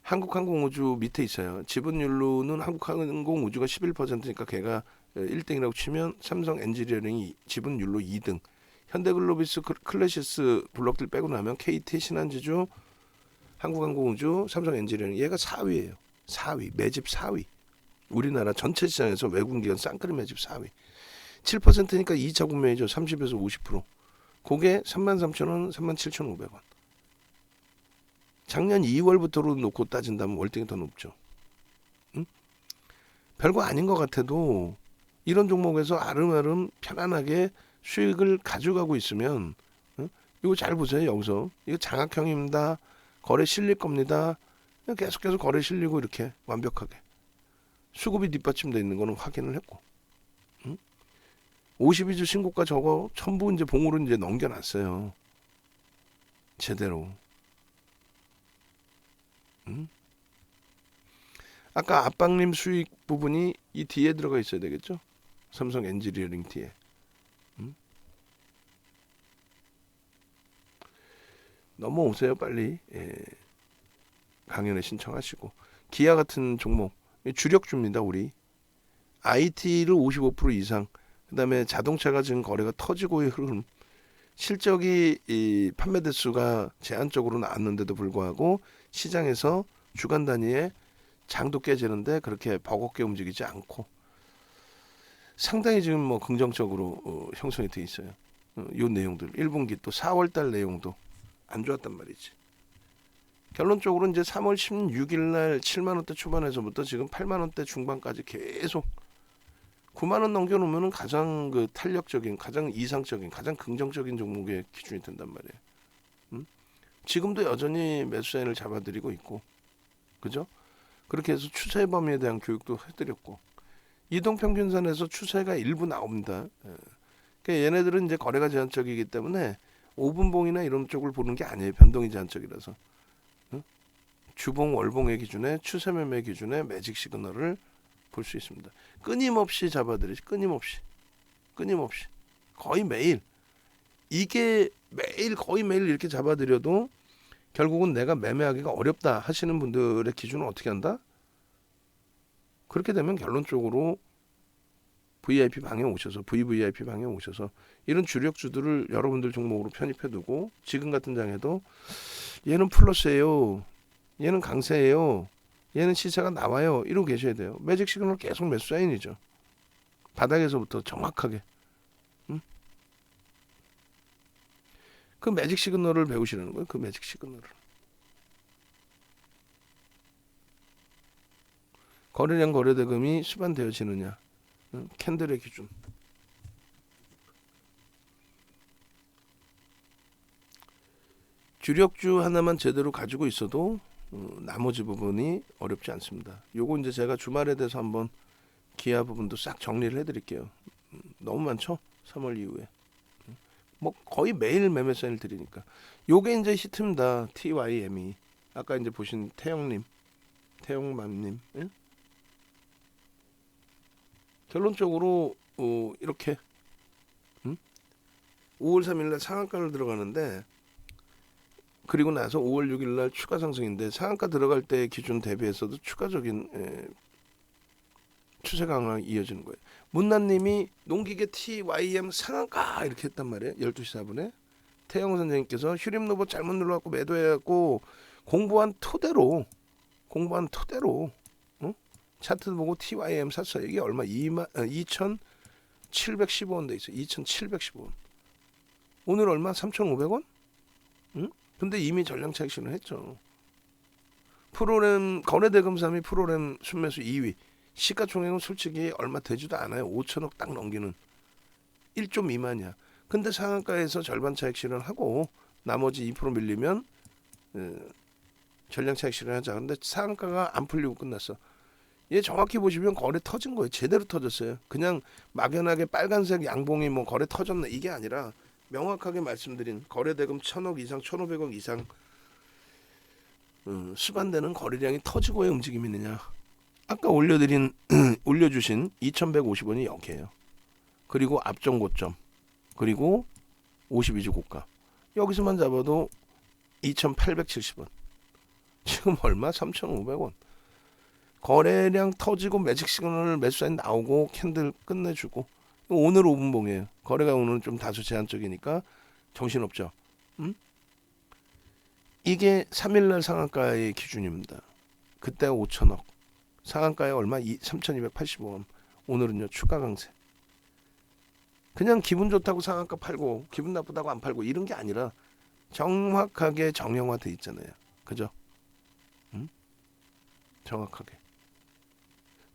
한국항공우주 밑에 있어요. 지분율로는 한국항공우주가 11%니까 걔가 1등이라고 치면 삼성 엔지니어링이 지분율로 2등. 현대글로비스, 클래시스 블록들 빼고 나면 KT, 신한지주, 한국항공우주, 삼성 엔지니어링 얘가 4위예요. 4위, 매집 4위. 우리나라 전체 시장에서 외국기관 쌍끌이 매집 4위. 7%니까 2차 구매이죠. 30에서 50%. 그게 33,000원, 37,500원. 작년 2월부터로 놓고 따진다면 월등히 더 높죠. 별거 아닌 것 같아도 이런 종목에서 아름아름 편안하게 수익을 가져가고 있으면 이거 잘 보세요. 여기서 이거 장악형입니다. 거래 실릴 겁니다. 계속 거래 실리고 이렇게 완벽하게 수급이 뒷받침되어 있는 거는 확인을 했고, 52주 신고가 저거 전부 이제 봉으로 이제 넘겨놨어요. 제대로. 아까 압박림 수익 부분이 이 뒤에 들어가 있어야 되겠죠? 삼성 엔지니어링 뒤에. 넘어오세요 빨리. 강연에 신청하시고. 기아 같은 종목 주력주입니다. 우리 IT를 55% 이상, 그 다음에 자동차가 지금 거래가 터지고의 흐름, 실적이 이 판매 대수가 제한적으로 나왔는데도 불구하고 시장에서 주간 단위에 장도 깨지는데 그렇게 버겁게 움직이지 않고 상당히 지금 뭐 긍정적으로 형성이 돼 있어요. 요 내용들 1분기 또 4월달 내용도 안 좋았단 말이지. 결론적으로 이제 3월 16일 날 7만 원대 초반에서부터 지금 8만 원대 중반까지 계속 9만 원 넘겨놓으면 가장 그 탄력적인, 가장 이상적인, 가장 긍정적인 종목의 기준이 된단 말이에요. 지금도 여전히 매수 사인을 잡아드리고 있고, 그죠? 그렇게 해서 추세 범위에 대한 교육도 해드렸고, 이동평균선에서 추세가 일부 나옵니다. 그러니까 얘네들은 이제 거래가 제한적이기 때문에 5분봉이나 이런 쪽을 보는 게 아니에요. 변동이 제한적이라서. 주봉, 월봉의 기준에 추세 매매 기준에 매직 시그널을 볼 수 있습니다. 끊임없이 잡아드리지. 끊임없이 거의 매일. 이게 매일 거의 매일 이렇게 잡아드려도 결국은 내가 매매하기가 어렵다 하시는 분들의 기준은 어떻게 한다? 그렇게 되면 결론적으로 VIP 방에 오셔서 VVIP 방에 오셔서 이런 주력주들을 여러분들 종목으로 편입해두고 지금 같은 장에도 얘는 플러스예요, 얘는 강세예요, 얘는 시세가 나와요 이러고 계셔야 돼요. 매직 시그널 계속 매수 사인이죠. 바닥에서부터 정확하게. 그 매직 시그널을 배우시라는 거예요. 그 매직 시그널을. 거래량 거래대금이 수반되어지느냐. 캔들의 기준. 주력주 하나만 제대로 가지고 있어도 나머지 부분이 어렵지 않습니다. 요거 이제 제가 주말에 대해서 한번 기아 부분도 싹 정리를 해드릴게요. 너무 많죠? 3월 이후에. 뭐 거의 매일 매매 사인을 드리니까. 요게 이제 히트입니다. TYM이. 아까 이제 보신 태영님, 태영맘님. 예? 결론적으로 이렇게 5월 3일날 상한가를 들어가는데 그리고 나서 5월 6일날 추가 상승인데 상한가 들어갈 때 기준 대비해서도 추가적인 추세 강화가 이어지는 거예요. 문난님이 농기계 TYM 상한가 이렇게 했단 말이에요. 12시 4분에 태영 선생님께서 휴림로봇 잘못 눌러갖고 매도해갖고 공부한 토대로 차트 보고 TYM 샀어요. 이게 얼마? 2,715원 돼 있어요. 2,715원. 오늘 얼마? 3,500원? 응? 근데 이미 전량 차익실현 했죠. 프로램 거래대금 3위, 프로램 순매수 2위. 시가총액은 솔직히 얼마 되지도 않아요. 5천억 딱 넘기는 1조 미만이야. 근데 상한가에서 절반 차익 실현하고 나머지 2% 밀리면 전량 차익 실현하자. 근데 상한가가 안 풀리고 끝났어. 얘 정확히 보시면 거래 터진 거예요. 제대로 터졌어요. 그냥 막연하게 빨간색 양봉이 뭐 거래 터졌나 이게 아니라 명확하게 말씀드린 거래대금 1,000억 이상, 1,500억 이상 수반되는 거래량이 터지고의 움직임이 있느냐. 아까 올려주신 2,150원이 여기에요. 그리고 앞전 고점, 그리고 52주 고가. 여기서만 잡아도 2,870원. 지금 얼마? 3,500원. 거래량 터지고 매직 시그널 매수사인 나오고 캔들 끝내주고. 오늘 5분봉이에요. 거래가 오늘은 좀 다소 제한적이니까 정신없죠. 이게 3일날 상한가의 기준입니다. 그때가 5천억. 상한가에 얼마? 3,285원. 오늘은요 추가 강세. 그냥 기분 좋다고 상한가 팔고 기분 나쁘다고 안 팔고 이런 게 아니라 정확하게 정형화돼 있잖아요. 그죠? 정확하게.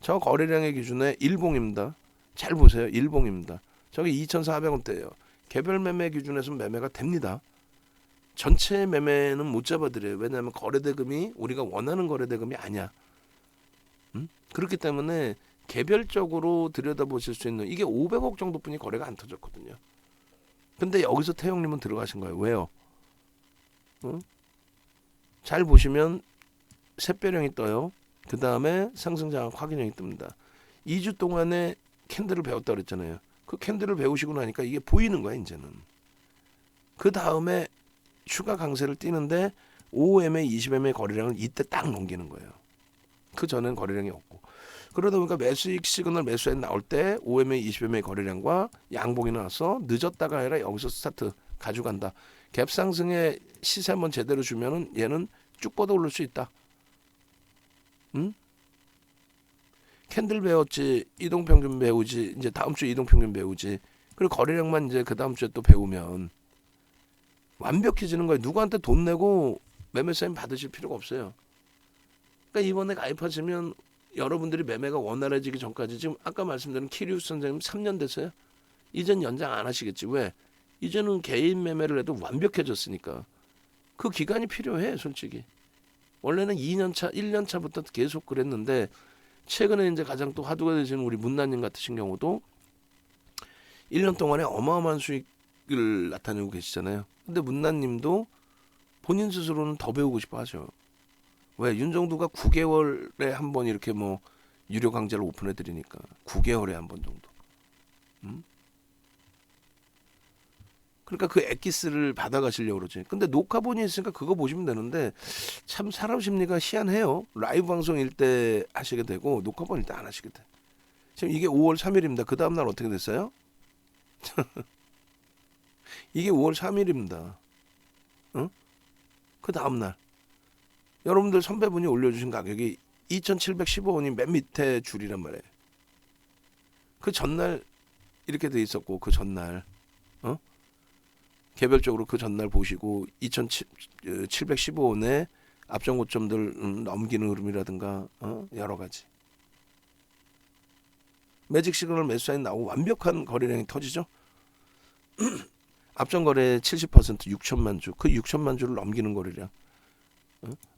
저 거래량의 기준에 일봉입니다. 잘 보세요. 일봉입니다. 저기 2,400원대예요. 개별 매매 기준에서 매매가 됩니다. 전체 매매는 못 잡아드려요. 왜냐하면 거래대금이 우리가 원하는 거래대금이 아니야. 그렇기 때문에 개별적으로 들여다보실 수 있는 이게 500억 정도뿐이 거래가 안 터졌거든요. 근데 여기서 태영님은 들어가신 거예요. 왜요? 잘 보시면 샛별형이 떠요. 그 다음에 상승장악 확인형이 뜹니다. 2주 동안에 캔들을 배웠다 그랬잖아요. 그 캔들을 배우시고 나니까 이게 보이는 거야 이제는. 그 다음에 추가 강세를 띄는데 5MA, 20MA 거래량을 이때 딱 넘기는 거예요. 그 전에는 거래량이 없고. 그러다 보니까 매수익 시그널 매수액 나올 때 5MA, 20MA 거래량과 양봉이 나와서 늦었다가 아니라 여기서 스타트 가져간다. 갭 상승의 시세 한번 제대로 주면은 얘는 쭉 뻗어 오를 수 있다. 캔들 배웠지, 이동평균 배우지, 이제 다음 주 이동평균 배우지. 그리고 거래량만 이제 그 다음 주에 또 배우면 완벽해지는 거예요. 누구한테 돈 내고 매매 사인 받으실 필요가 없어요. 그러니까 이번에 가입하시면 여러분들이 매매가 원활해지기 전까지 지금 아까 말씀드린 키리우스 선생님 3년 됐어요. 이젠 연장 안 하시겠지. 왜? 이제는 개인 매매를 해도 완벽해졌으니까. 그 기간이 필요해 솔직히. 원래는 2년차, 1년차부터 계속 그랬는데 최근에 이제 가장 또 화두가 되시는 우리 문나님 같으신 경우도 1년 동안에 어마어마한 수익을 나타내고 계시잖아요. 근데 문나님도 본인 스스로는 더 배우고 싶어 하죠. 왜? 윤정두가 9개월에 한 번 이렇게 뭐 유료 강좌를 오픈해 드리니까 9개월에 한 번 정도. 그러니까 그 엑기스를 받아가시려고 그러지. 근데 녹화본이 있으니까 그거 보시면 되는데 참 사람 심리가 희한해요. 라이브 방송일 때 하시게 되고 녹화본일 때 안 하시게 돼. 지금 이게 5월 3일입니다. 그 다음날 어떻게 됐어요? 이게 5월 3일입니다. 응? 그 다음날 여러분들 선배분이 올려주신 가격이 2,715원이 맨 밑에 줄이란 말이에요. 그 전날 이렇게 돼 있었고 그 전날 개별적으로 그 전날 보시고 2,715원에 앞전 고점들 넘기는 흐름이라든가 여러 가지 매직 시그널 매수 사인 나오고 완벽한 거래량이 터지죠. 앞전 거래 70% 6천만 주, 그 6천만 주를 넘기는 거래량.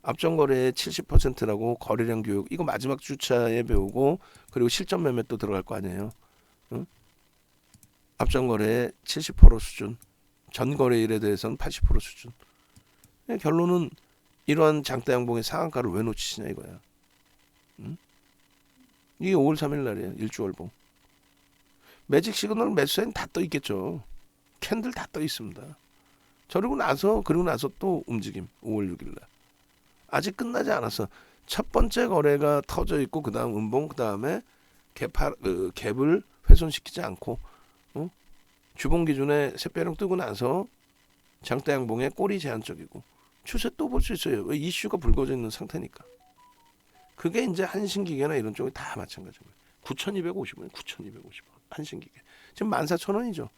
앞전 거래의 70%라고 거래량 교육 이거 마지막 주차에 배우고 그리고 실전 매매 또 들어갈 거 아니에요. 앞전 거래의 70% 수준, 전 거래일에 대해서는 80% 수준. 결론은 이러한 장대 양봉의 상한가를 왜 놓치시냐 이거야. 이게 5월 3일 날이에요. 일주월봉. 매직 시그널 매수엔 다 떠 있겠죠. 캔들 다 떠 있습니다. 그리고 나서 또 움직임. 5월 6일 날. 아직 끝나지 않았어. 첫 번째 거래가 터져 있고 그다음 음봉 그다음에 갭을 훼손시키지 않고 주봉 기준에 샛별형 뜨고 나서 장대 양봉의 꼬리 제한적이고 추세 또 볼 수 있어요. 왜 이슈가 불거져 있는 상태니까. 그게 이제 한신기계나 이런 쪽이 다 마찬가지인 거예요. 9,250원, 9,250원. 한신기계. 지금 14,000원이죠.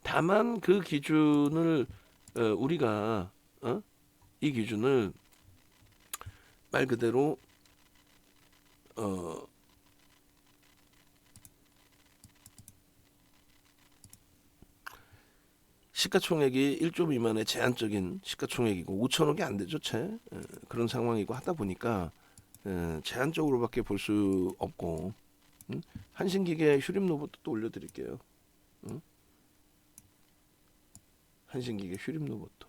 다만 그 기준을 우리가 이 기준을 말 그대로 시가총액이 1조 미만의 제한적인 시가총액이고 5천억이 안 되죠 채 그런 상황이고 하다 보니까 제한적으로밖에 볼 수 없고 한신기계 휴림 로봇도 또 올려드릴게요. 한신기계 휴림 로봇도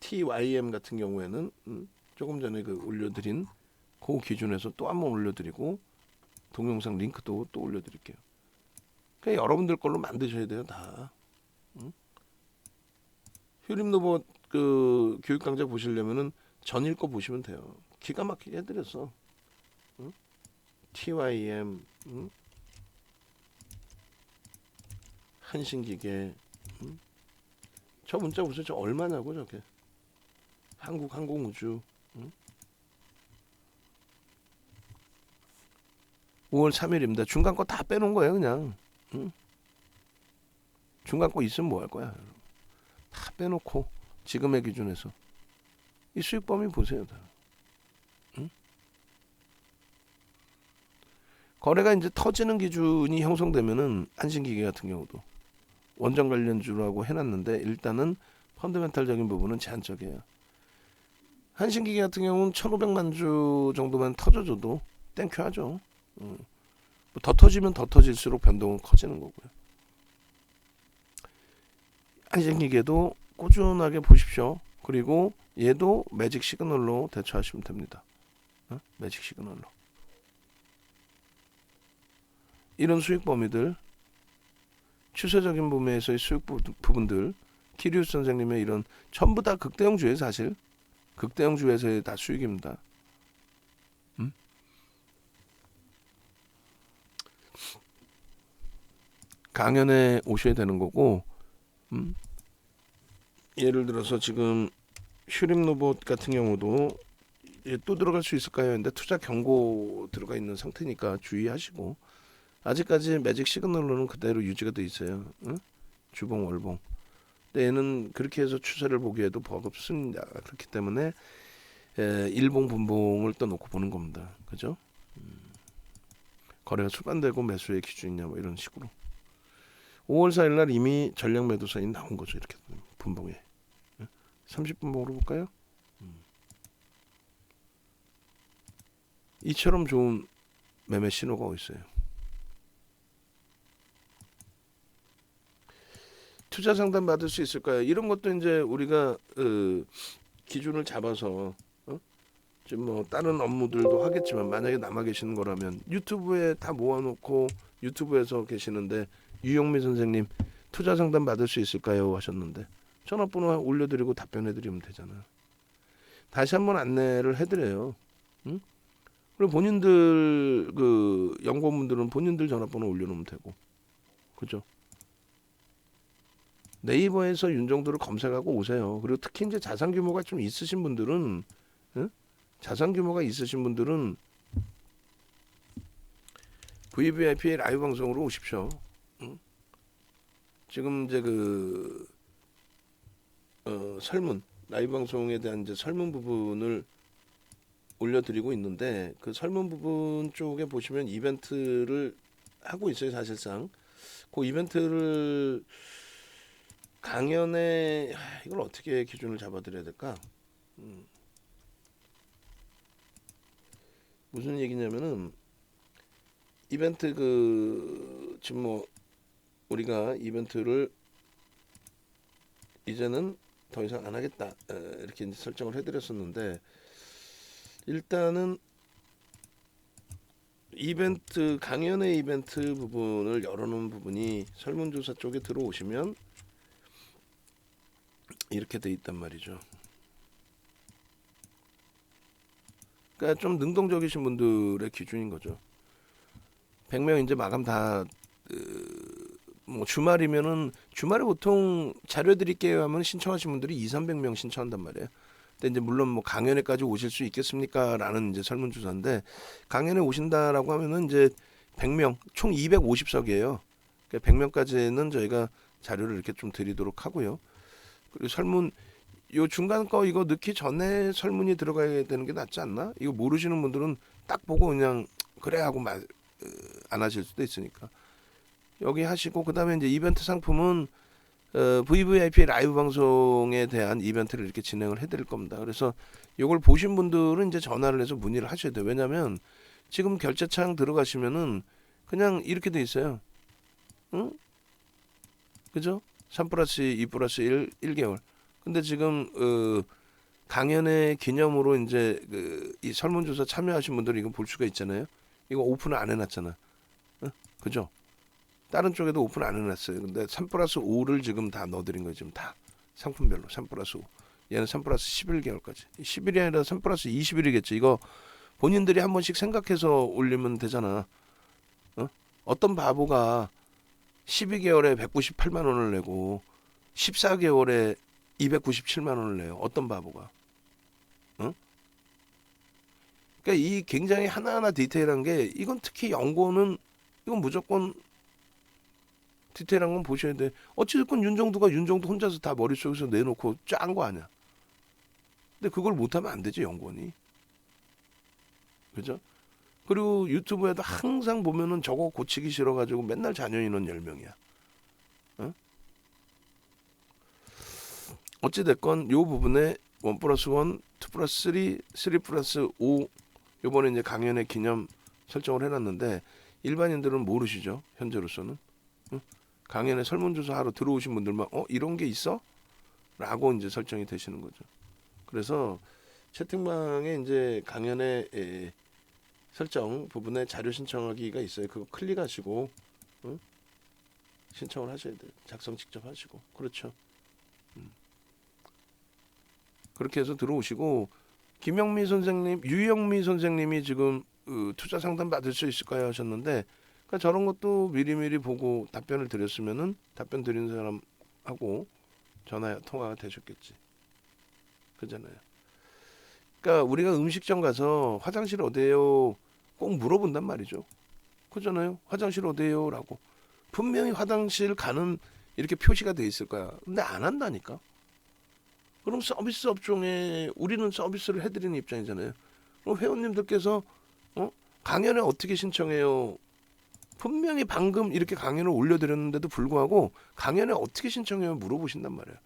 TYM 같은 경우에는 조금 전에 그 올려드린 그 기준에서 또 한번 올려드리고 동영상 링크도 또 올려드릴게요. 그러니까 여러분들 걸로 만드셔야 돼요 다. 휴림 로봇 그 교육 강좌 보시려면은 전일 거 보시면 돼요. 기가 막히게 해드렸어. TYM 한신기계 저 문자 보세요. 저 얼마냐고 저게. 한국항공우주 5월 3일입니다. 중간 거 다 빼놓은 거예요 그냥. 중간 거 있으면 뭐 할 거야. 다 빼놓고 지금의 기준에서 이 수익 범위 보세요. 다. 거래가 이제 터지는 기준이 형성되면은 한신기계 같은 경우도 원전 관련주라고 해놨는데 일단은 펀더멘탈적인 부분은 제한적이에요. 한신기계 같은 경우는 1,500만 주 정도만 터져줘도 땡큐 하죠. 더 터지면 더 터질수록 변동은 커지는 거고요. 한신기계도 꾸준하게 보십시오. 그리고 얘도 매직 시그널로 대처하시면 됩니다. 매직 시그널로. 이런 수익 범위들, 추세적인 범위에서의 수익 부분들, 키리우스 선생님의 이런 전부 다 극대형주예요 사실. 극대형주에서의 다 수익입니다. 강연에 오셔야 되는 거고 예를 들어서 지금 휴림 로봇 같은 경우도 또 들어갈 수 있을까요? 근데 투자 경고 들어가 있는 상태니까 주의하시고 아직까지 매직 시그널로는 그대로 유지가 돼 있어요. 주봉 월봉. 근데 얘는 그렇게 해서 추세를 보기에도 버겁습니다. 그렇기 때문에 일봉 분봉을 또 놓고 보는 겁니다. 그죠? 거래가 수반되고 매수의 기준이냐 뭐 이런 식으로. 5월 4일 날 이미 전략 매도 사인 나온 거죠. 이렇게 분봉에. 30분봉으로 볼까요? 이처럼 좋은 매매 신호가 어디 있어요? 투자 상담 받을 수 있을까요? 이런 것도 이제 우리가 기준을 잡아서 지금 뭐 다른 업무들도 하겠지만 만약에 남아 계시는 거라면 유튜브에 다 모아놓고 유튜브에서 계시는데 유영미 선생님 투자 상담 받을 수 있을까요? 하셨는데 전화번호 올려드리고 답변해드리면 되잖아요. 다시 한번 안내를 해드려요. 응? 그리고 본인들 그 연구원분들은 본인들 전화번호 올려놓으면 되고, 그죠? 네이버에서 윤정도를 검색하고 오세요. 그리고 특히 이제 자산 규모가 좀 있으신 분들은, 응? 자산 규모가 있으신 분들은 VVIP 라이브 방송으로 오십시오. 응? 지금 이제 설문 라이브 방송에 대한 이제 설문 부분을 올려드리고 있는데 그 설문 부분 쪽에 보시면 이벤트를 하고 있어요. 사실상 그 이벤트를 강연에 이걸 어떻게 기준을 잡아드려야 될까? 무슨 얘기냐면은 이벤트 지금 뭐 우리가 이벤트를 이제는 더 이상 안 하겠다 이렇게 이제 설정을 해드렸었는데 일단은 이벤트 강연의 이벤트 부분을 열어놓은 부분이 설문조사 쪽에 들어오시면 이렇게 돼 있단 말이죠. 그러니까 좀 능동적이신 분들의 기준인 거죠. 100명 이제 마감 다 뭐 주말이면은 주말에 보통 자료 드릴게요 하면 신청하신 분들이 200~300명 신청한단 말이에요. 근데 이제 물론 뭐 강연회까지 오실 수 있겠습니까라는 이제 설문조사인데 강연에 오신다라고 하면은 이제 100명 총 250석이에요. 그러니까 100명까지는 저희가 자료를 이렇게 좀 드리도록 하고요. 그리고 설문 요 중간 거 이거 넣기 전에 설문이 들어가야 되는 게 낫지 않나? 이거 모르시는 분들은 딱 보고 그냥 그래 하고 안 하실 수도 있으니까 여기 하시고 그다음에 이제 이벤트 상품은 VVIP 라이브 방송에 대한 이벤트를 이렇게 진행을 해드릴 겁니다. 그래서 이걸 보신 분들은 이제 전화를 해서 문의를 하셔야 돼요. 왜냐하면 지금 결제창 들어가시면은 그냥 이렇게 돼 있어요. 응? 그죠? 3+2 플러스 1 1개월. 근데 지금 강연의 기념으로 이제 이 설문조사 참여하신 분들이 이거 볼 수가 있잖아요. 이거 오픈을 안 해놨잖아. 응? 그죠? 다른 쪽에도 오픈 안 해놨어요. 근데 3+5를 지금 다 넣어드린 거예요. 지금 다 상품별로 3+5. 얘는 3+11개월까지. 10일이 아니라 3+20일이겠죠. 이거 본인들이 한 번씩 생각해서 올리면 되잖아. 어떤 바보가 12개월에 198만 원을 내고 14개월에 297만 원을 내요. 어떤 바보가. 그러니까 이 굉장히 하나하나 디테일한 게 이건 특히 연구원은 이건 무조건 디테일한 건 보셔야 돼. 어찌됐건 윤정도 혼자서 다 머릿속에서 내놓고 짠 거 아니야. 근데 그걸 못하면 안 되지 연구원이. 그죠? 그리고 유튜브에도 항상 보면은 저거 고치기 싫어가지고 맨날 자녀 인원 10명이야. 어찌됐건 요 부분에 1+1, 2+3, 3+5 요번에 이제 강연의 기념 설정을 해놨는데 일반인들은 모르시죠 현재로서는. 강연에 설문조사 하러 들어오신 분들만 이런 게 있어? 라고 이제 설정이 되시는 거죠. 그래서 채팅방에 이제 강연의 설정 부분에 자료 신청하기가 있어요. 그거 클릭하시고 신청을 하셔야 돼요. 작성 직접 하시고. 그렇죠. 그렇게 해서 들어오시고 김영미 선생님, 유영미 선생님이 지금 투자 상담 받을 수 있을까요 하셨는데 그러니까 저런 것도 미리미리 보고 답변을 드렸으면은 답변 드리는 사람하고 전화 통화가 되셨겠지. 그잖아요. 그러니까 우리가 음식점 가서 화장실 어디예요? 꼭 물어본단 말이죠. 그잖아요. 화장실 어디예요?라고 분명히 화장실 가는 이렇게 표시가 돼 있을 거야. 근데 안 한다니까. 그럼 서비스 업종에 우리는 서비스를 해드리는 입장이잖아요. 그럼 회원님들께서 강연에 어떻게 신청해요? 분명히 방금 이렇게 강연을 올려드렸는데도 불구하고 강연에 어떻게 신청해요? 물어보신단 말이에요.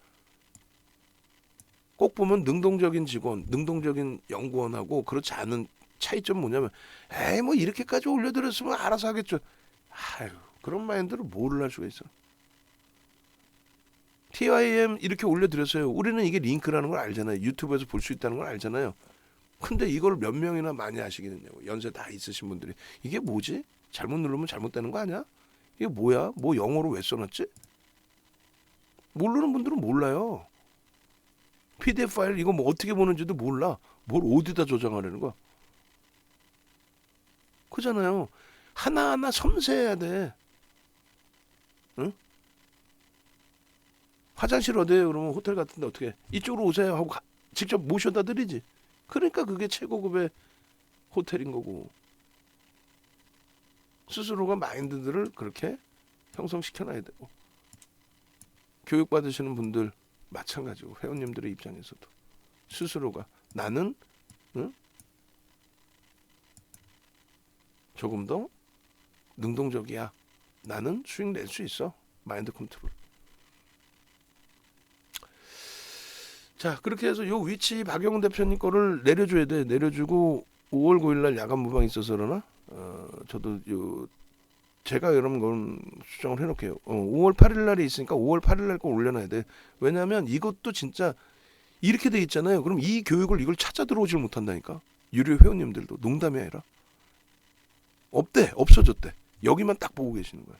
꼭 보면 능동적인 직원, 능동적인 연구원하고 그렇지 않은 차이점 뭐냐면 에이 뭐 이렇게까지 올려드렸으면 알아서 하겠죠. 아유 그런 마인드를 뭐를 할 수가 있어. TIM 이렇게 올려드렸어요. 우리는 이게 링크라는 걸 알잖아요. 유튜브에서 볼 수 있다는 걸 알잖아요. 근데 이걸 몇 명이나 많이 아시겠냐고. 연세 다 있으신 분들이 이게 뭐지? 잘못 누르면 잘못되는 거 아니야? 이게 뭐야? 뭐 영어로 왜 써놨지? 모르는 분들은 몰라요. PDF 파일 이거 뭐 어떻게 보는지도 몰라. 뭘 어디다 저장하려는 거야? 그잖아요. 하나하나 섬세해야 돼. 응? 화장실 어디에요? 그러면 호텔 같은데 어떻게 해? 이쪽으로 오세요 하고 직접 모셔다 드리지. 그러니까 그게 최고급의 호텔인 거고. 스스로가 마인드들을 그렇게 형성시켜놔야 되고. 교육받으시는 분들 마찬가지고 회원님들의 입장에서도 스스로가 나는 응? 조금 더 능동적이야. 나는 수익 낼 수 있어. 마인드 컨트롤. 자, 그렇게 해서 요 위치 박영훈 대표님 거를 내려줘야 돼. 내려주고 5월 9일 날 야간 무방 있어서 그러나 저도 요 제가 여러분 건 수정을 해놓을게요. 5월 8일 날이 있으니까 5월 8일 날 거 올려놔야 돼. 왜냐하면 이것도 진짜 이렇게 돼 있잖아요. 그럼 이 교육을 이걸 찾아 들어오질 못한다니까. 유료 회원님들도 농담이 아니라 없대, 없어졌대. 여기만 딱 보고 계시는 거야.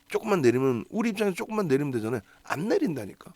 조금만 내리면 우리 입장에서 조금만 내리면 되잖아요. 안 내린다니까.